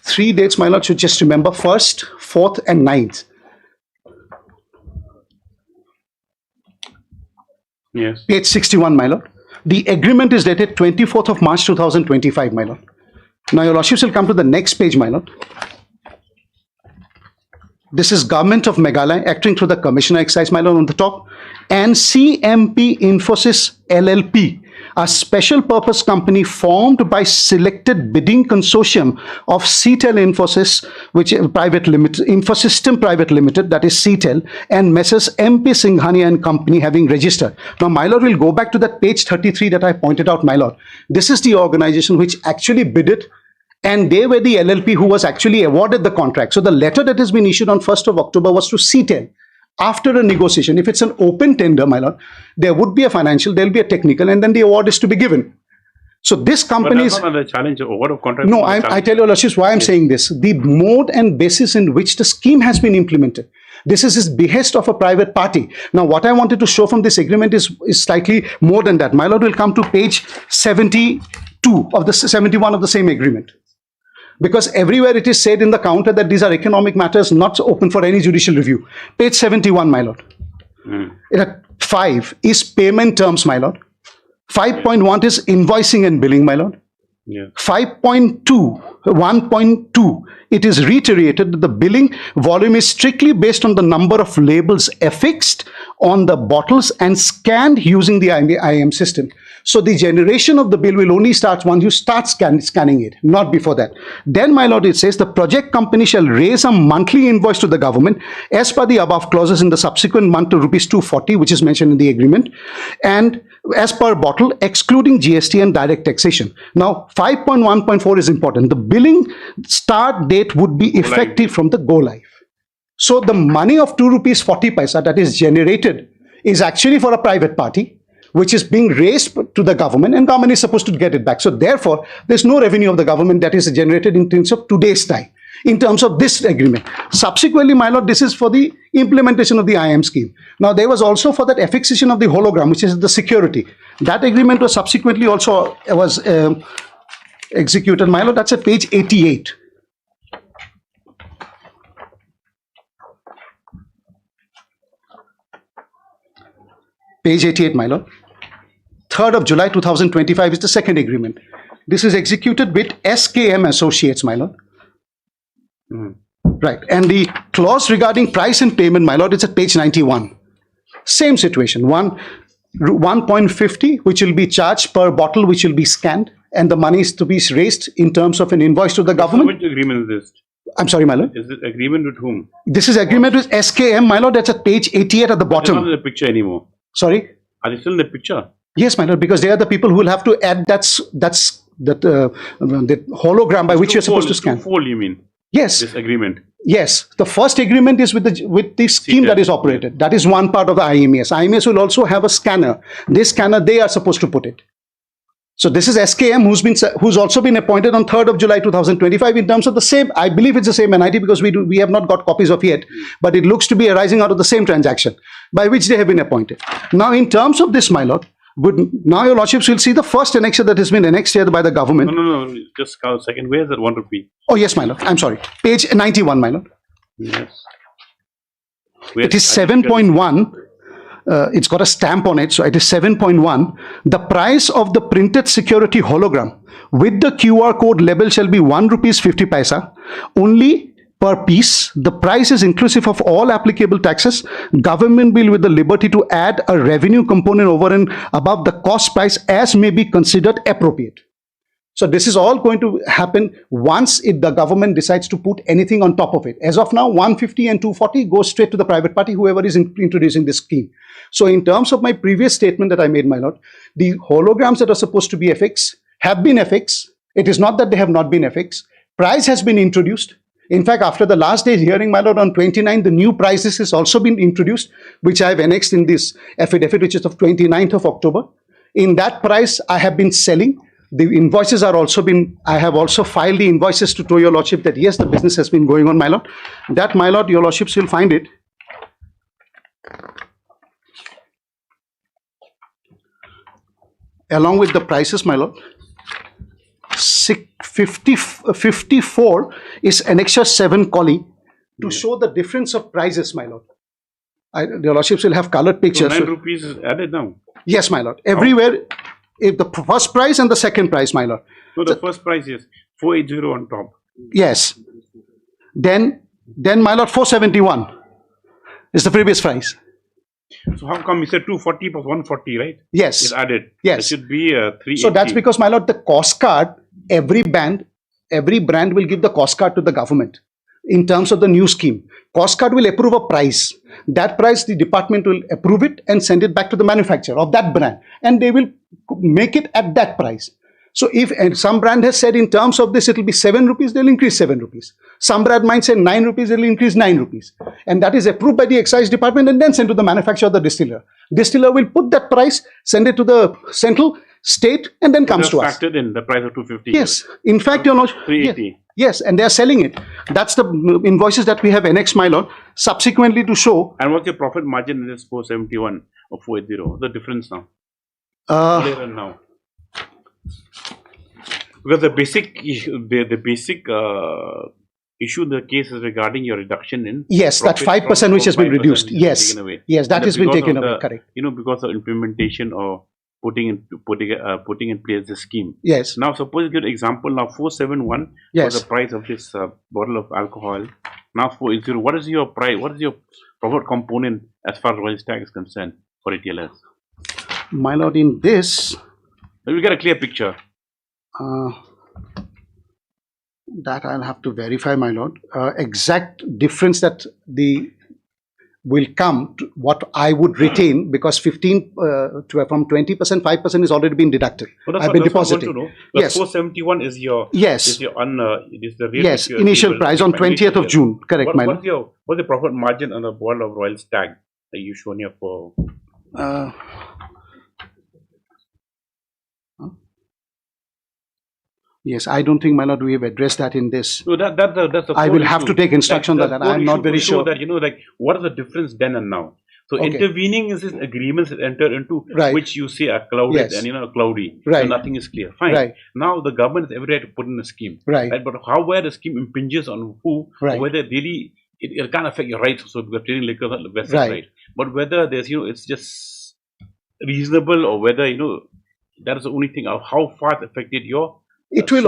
3 dates, my lord, should just remember: 1st, 4th, and 9th. Yes. Page 61, my lord. The agreement is dated 24th of March 2025, my lord. Now, your lordships will come to the next page, my lord. This is Government of Meghalaya acting through the Commissioner Excise, my lord, on the top, and CMP Infosys LLP, a special purpose company formed by selected bidding consortium of CTEL Infosys, which is private limited, Infosystem Private Limited, that is CTEL, and Messrs. MP Singhania and Company having registered. Now, my lord, will go back to that page 33 that I pointed out, my lord. This is the organization which actually bid it, and they were the LLP who was actually awarded the contract. So the letter that has been issued on 1st of October was to CTEL. After a negotiation, if it's an open tender, my lord, there would be a financial, there will be a technical, and then the award is to be given. So this company is... But that's not the challenge. Award of contract. No, I tell you, Lordship, why I'm saying this. The mode and basis in which the scheme has been implemented. This is his behest of a private party. Now, what I wanted to show from this agreement is slightly more than that. My lord, will come to page 72 of the 71 of the same agreement. Because everywhere it is said in the counter that these are economic matters not open for any judicial review. Page 71, my lord. 5 is payment terms, my lord. 5.1 is invoicing and billing, my lord. 5.2, 1.2, it is reiterated that the billing volume is strictly based on the number of labels affixed on the bottles and scanned using the IM system. So the generation of the bill will only start once you start scanning it, not before that. Then, my lord, it says the project company shall raise a monthly invoice to the government as per the above clauses in the subsequent month to rupees 240, which is mentioned in the agreement, and as per bottle, excluding GST and direct taxation. Now, 5.1.4 is important. The billing start date would be effective from the go live. So the money of 2 rupees 40 paisa that is generated is actually for a private party, which is being raised to the government, and government is supposed to get it back. So therefore, there's no revenue of the government that is generated in terms of today's time, in terms of this agreement. Subsequently, my lord, this is for the implementation of the IM scheme. Now, there was also for that affixation of the hologram, which is the security. That agreement was subsequently also executed, my lord. That's at page 88. Page 88, my lord. 3rd of July 2025 is the second agreement. This is executed with SKM Associates, my lord. Right. And the clause regarding price and payment, my lord, is at page 91. Same situation. 1.50, which will be charged per bottle, which will be scanned, and the money is to be raised in terms of an invoice to the government. Which agreement is this? I'm sorry, my lord. Is it agreement with whom? This is agreement with SKM, my lord. That's at page 88 at the bottom. They're not in the picture anymore. Sorry? Are they still in the picture? Yes, my lord, because they are the people who will have to add that hologram by which you're supposed to scan. Twofold, you mean? Yes. This agreement. Yes. The first agreement is with the scheme that is operated. That is one part of the IMES. IMES will also have a scanner. This scanner, they are supposed to put it. So this is SKM who's also been appointed on 3rd of July 2025 in terms of the same, I believe it's the same NIT because we have not got copies of yet, but it looks to be arising out of the same transaction by which they have been appointed. Now, in terms of this, my lord, now your lordships will see the first annexure that has been annexed here by the government. No, just a second. Where is that 1 rupee? Oh, yes, my lord. I'm sorry. Page 91, my lord. Yes. It is 7.1. It's got a stamp on it, so it is 7.1. The price of the printed security hologram with the QR code label shall be 1 rupees 50 paisa only per piece. The price is inclusive of all applicable taxes. Government will with the liberty to add a revenue component over and above the cost price as may be considered appropriate. So this is all going to happen once the government decides to put anything on top of it. As of now, 150 and 240 goes straight to the private party, whoever is introducing this scheme. So in terms of my previous statement that I made, my lord, the holograms that are supposed to be FX have been FX. It is not that they have not been FX. Price has been introduced. In fact, after the last day's hearing, my lord, on 29, the new prices has also been introduced, which I have annexed in this affidavit, which is of 29th of October. In that price, I have been selling. The invoices are also been, I have also filed the invoices to your lordship that yes, the business has been going on, my lord. That, my lord, your lordships will find it. along with the prices, my lord. 54 is Annexure 7 collie to show the difference of prices, my lord. Your lordships will have colored So pictures. 9 rupees is added now. Yes, my lord. Everywhere, if the first price and the second price, my lord. So the first price is 480 on top. Yes. Then my lord, 471 is the previous price. So how come you said 240 plus 140, right? Yes. Is added. Yes. It should be 380. So that's because, my lord, the cost card, every brand will give the cost card to the government in terms of the new scheme. Cost card will approve a price. That price, the department will approve it and send it back to the manufacturer of that brand, and they will make it at that price. So if some brand has said in terms of this, it will be 7 rupees, they'll increase 7 rupees. Some brand might say 9 rupees, they'll increase 9 rupees. And that is approved by the excise department and then sent to the manufacturer or the distiller. Distiller will put that price, send it to the central, state, and then comes to us. Factored in the price of 250. Yes. In fact, you're not. 380. Yes, and they are selling it. That's the invoices that we have annexed, my lord, subsequently to show. And what's your profit margin in this 471 or 480? The difference now? Earlier and now. Because the basic issue, the basic issue in the case is regarding your reduction in. Yes, that 5% which has been reduced. Yes, yes, that has been taken away. Correct. You know, because of implementation or putting in place the scheme. Yes. Now, suppose you get example now 471 yes. for the price of this bottle of alcohol. Now 480. What is your price? What is your profit component as far as royalty tax is concerned for retailers? My lord, in this, we get a clear picture. That I'll have to verify, my lord. Exact difference that will come to what I would retain, because 15 from 20%, 5% has already been deducted. Well, I've been deposited. Yes. 471 is your yes. It is the rate yes, initial price on 20th of June. Correct, my lord. What's the profit margin on a bottle of royal stag that you shown here for? Yes, I don't think, my lord, we have addressed that in this. So that's the I will have to take instruction on that. I'm not very sure. That, like, what is the difference then and now? So intervening is this agreements that enter into which you say are clouded and cloudy. Right. So nothing is clear. Fine. Right. Now the government has every right to put in a scheme. Right. But where the scheme impinges on who, or whether really it can't affect your rights also, because trading liquor is not the best right. But whether there's it's just reasonable, or whether that is the only thing of how far it affected your it will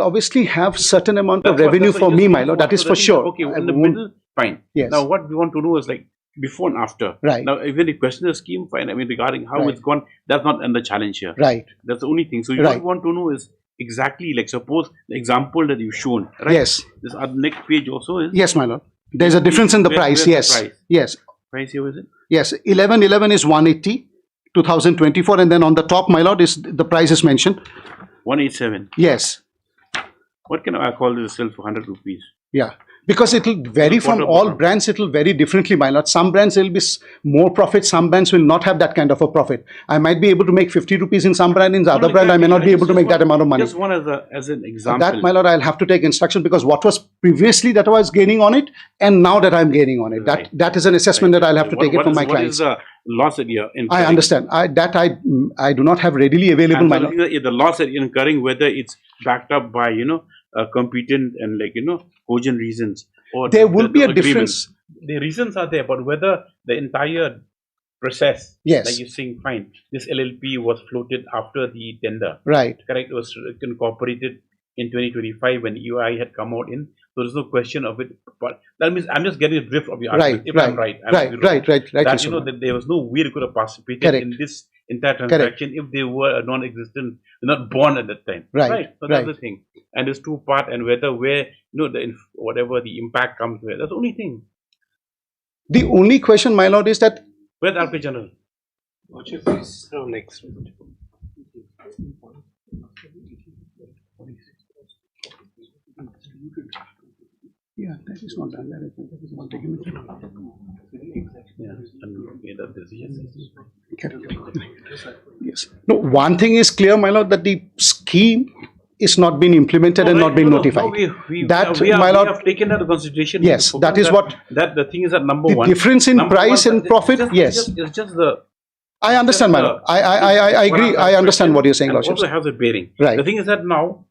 obviously have certain amount of revenue for me, my lord. That is for sure. Okay, in the middle, fine. Yes. Now, what we want to know is like before and after. Right. Now, even the question of the scheme, fine. I mean, regarding how it's gone, that's not under challenge here. Right. That's the only thing. So, what we want to know is exactly, like, suppose the example that you've shown. Right? Yes. This next page also is. Yes, my lord. There's a difference in the price. Yes. The price? Yes. Price here is it? Yes. 1111 is 180, 2024, and then on the top, my lord, is the price is mentioned. 187. Yes. What can I call this sell for 100 rupees? Yeah, because it will vary from all brands. It will vary differently, my lord. Some brands will be more profit. Some brands will not have that kind of a profit. I might be able to make 50 rupees in some brand. In the other brand, I may not be able to make that amount of money. Just one as an example. That, my lord, I'll have to take instruction, because what was previously that I was gaining on it, and now that I'm gaining on it, that is an assessment that I'll have to take it from my clients. What is the loss that you're incurring? I understand. I do not have readily available, my lord. The loss that you're incurring, whether it's backed up by competent and cogent reasons, or there will be a difference. The reasons are there, but whether the entire process, like you're saying, fine, this LLP was floated after the tender, right? Correct. It was incorporated in 2025 when UI had come out in. So there's no question of it. But that means I'm just getting a drift of your argument. If I'm right, right. That that there was no way they could have participated in this entire transaction if they were non-existent, not born at that time. Right. So that's the thing. And there's two part, and where whatever the impact comes with. That's the only thing. The only question, my lord, is that where's RP General? What's your face? No, next. Yeah, that is not done. That is not taken. Yes. No, one thing is clear, my lord, that the scheme is not being implemented and not being notified. We have taken that into consideration. Yes, that is what. That the thing is that number the one. Difference in price and profit. Yes. It's just the I understand, my lord. I agree. I understand what you're saying, and Lordship. also has a bearing. Right. The thing is that now,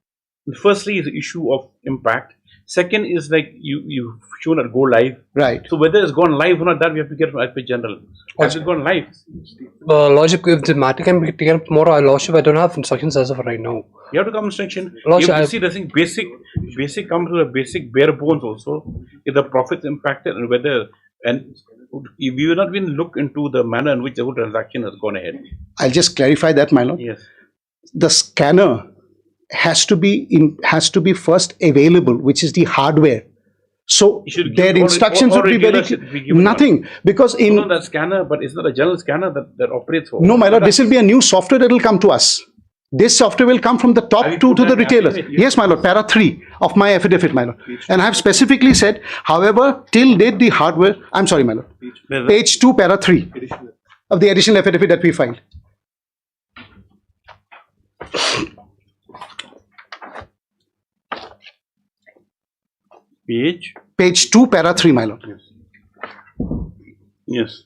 firstly, is the issue of impact. Second is like you've shown it go live. Right. So whether it's gone live or not, that we have to get from IP General. Has it gone live? Lordship, if the matter can be taken up tomorrow, Lordship, I don't have instructions as of right now. You have to come instruction. Lordship, You have to see the thing basic comes to the basic bare bones also. If the profits impacted and whether we will not even look into the manner in which the whole transaction has gone ahead. I'll just clarify that, my lord. Yes. The scanner has to be first available, which is the hardware. So their instructions would be very nothing, because in that scanner, but it's not a general scanner that operates for. no, my lord, this will be a new software that will come to us. This software will come from the top to the retailers. Yes, my lord, para 3 of my affidavit, my lord. And I have specifically said, however, till date the hardware, I'm sorry, my lord, page 2, para 3 of the additional affidavit that we filed. Page 2, para 3, my lord. Yes.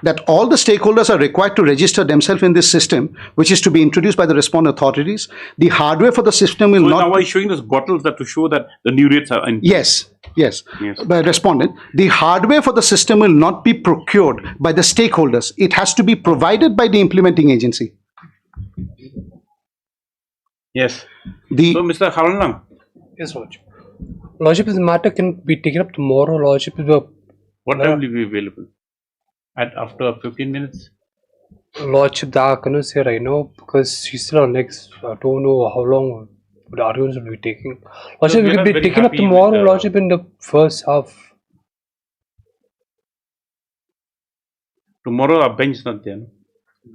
That all the stakeholders are required to register themselves in this system, which is to be introduced by the respondent authorities. The hardware for the system will So not. now are you showing us bottles that to show that the new rates are in? Yes. By respondent, the hardware for the system will not be procured by the stakeholders. It has to be provided by the implementing agency. Yes. So, Mr. Haranlang. Yes, Lordship. Lordship, if the matter can be taken up tomorrow, Lordship, what time will be available? After 15 minutes? Lordship, that I cannot say right now because she's still on next. I don't know how long the arguments will be taking. Lordship, we can be taken up tomorrow, Lordship, in the first half. Tomorrow our bench is not there. No?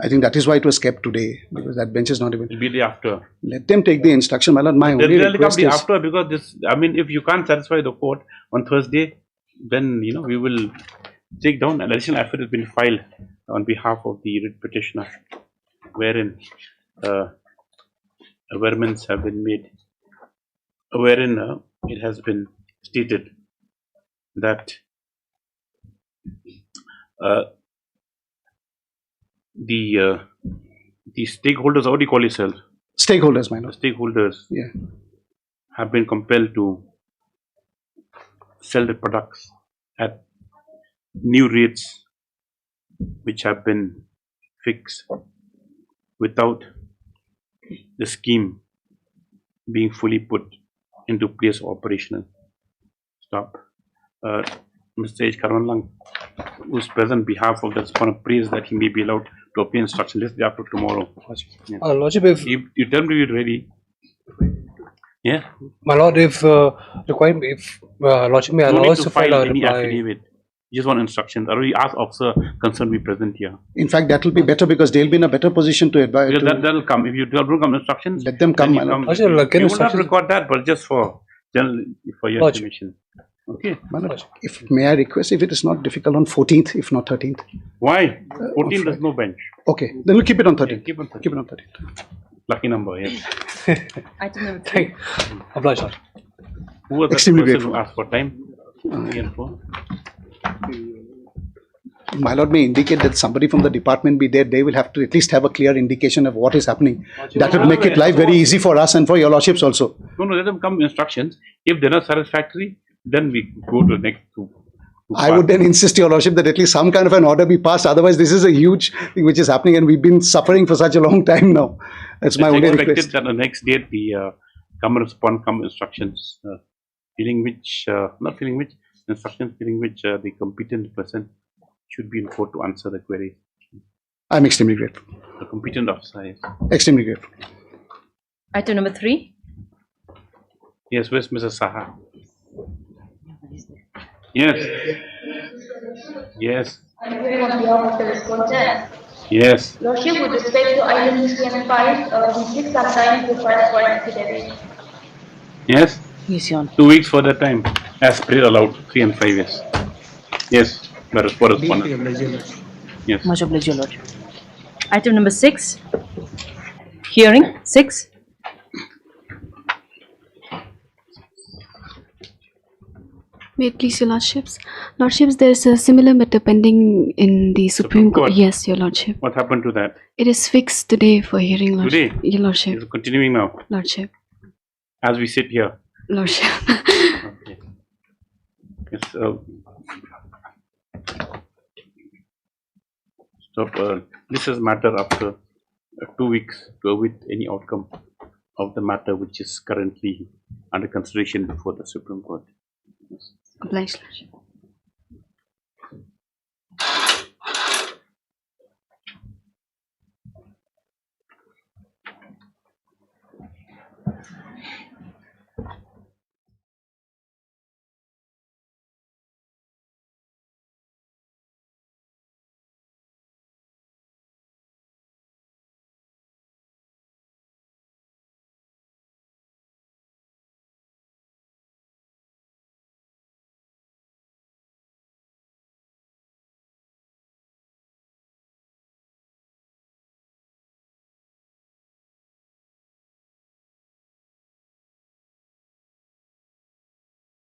I think that is why it was kept today, because that bench is not even. It will be the after. Let them take the instruction, my lord. My only They'll come request the is. after, because this, I mean, if you can't satisfy the court on Thursday, then, we will take down an additional affidavit been filed on behalf of the writ petitioner, wherein averments have been made, wherein it has been stated that the stakeholders, how do you call yourself? Stakeholders, my lord. Stakeholders have been compelled to sell the products at new rates which have been fixed without the scheme being fully put into place operational. Stop. Mr. H. Karanlang, who is present on behalf of the respondent, prays that he may be allowed to obtain instruction list after tomorrow. Yeah. Lordship, if you tell me you're ready. Yeah. My lord, if required, if Lordship may allow us to file a any reply. affidavit. You just want instructions. I already asked officer concerned be present here. In fact, that will be better because they'll be in a better position to advise. Because that'll come. If you don't come instructions, let them come. You will not record that, but just for general, for your information. Okay. If may I request, if it is not difficult, on 14th, if not 13th. Why? 14th there's no bench. Okay, then we'll keep it on 13th. Yeah, keep it on 13th. Keep it on 13th. Lucky number, yes. Item number 3. Oblige, Lord. Who was that Extremely person grateful. who asked for time? 3 and 4. My lord may indicate that somebody from the department be there. They will have to at least have a clear indication of what is happening. That would make it life very easy for us and for your lordships also. No, let them come instructions. If they're not satisfactory, then we go to the next two. I would then insist, your lordship, that at least some kind of an order be passed. Otherwise, this is a huge thing which is happening, and we've been suffering for such a long time now. That's my only request. Expected that the next date the come instructions, instructions feeling which the competent person should be in court to answer the query. I'm extremely grateful. The competent officer, yes. Extremely grateful. Item number 3. Yes, where's Mrs. Saha? Yes. Yes. I'm here on behalf of the respondent. Yes. Lordship, with respect to items 3 and 5, we take some time to file for an affidavit. Yes. Yes, Your Honor. 2 weeks for that time, as per allowed. 3 and 5 years. Yes. That is correspondent. Yes. Much obliged, Your Lordship. Item number 6. Hearing 6. May it please your Lordships? Lordships, there is a similar matter pending in the Supreme Court. Yes, your Lordship. What happened to that? It is fixed today for hearing, Lordship. Today? Your Lordship. It's continuing now, Lordship. as we sit here. Lordship. Okay. It's, so, this is matter after 2 weeks to await any outcome of the matter which is currently under consideration before the Supreme Court. Obliged, Lordship.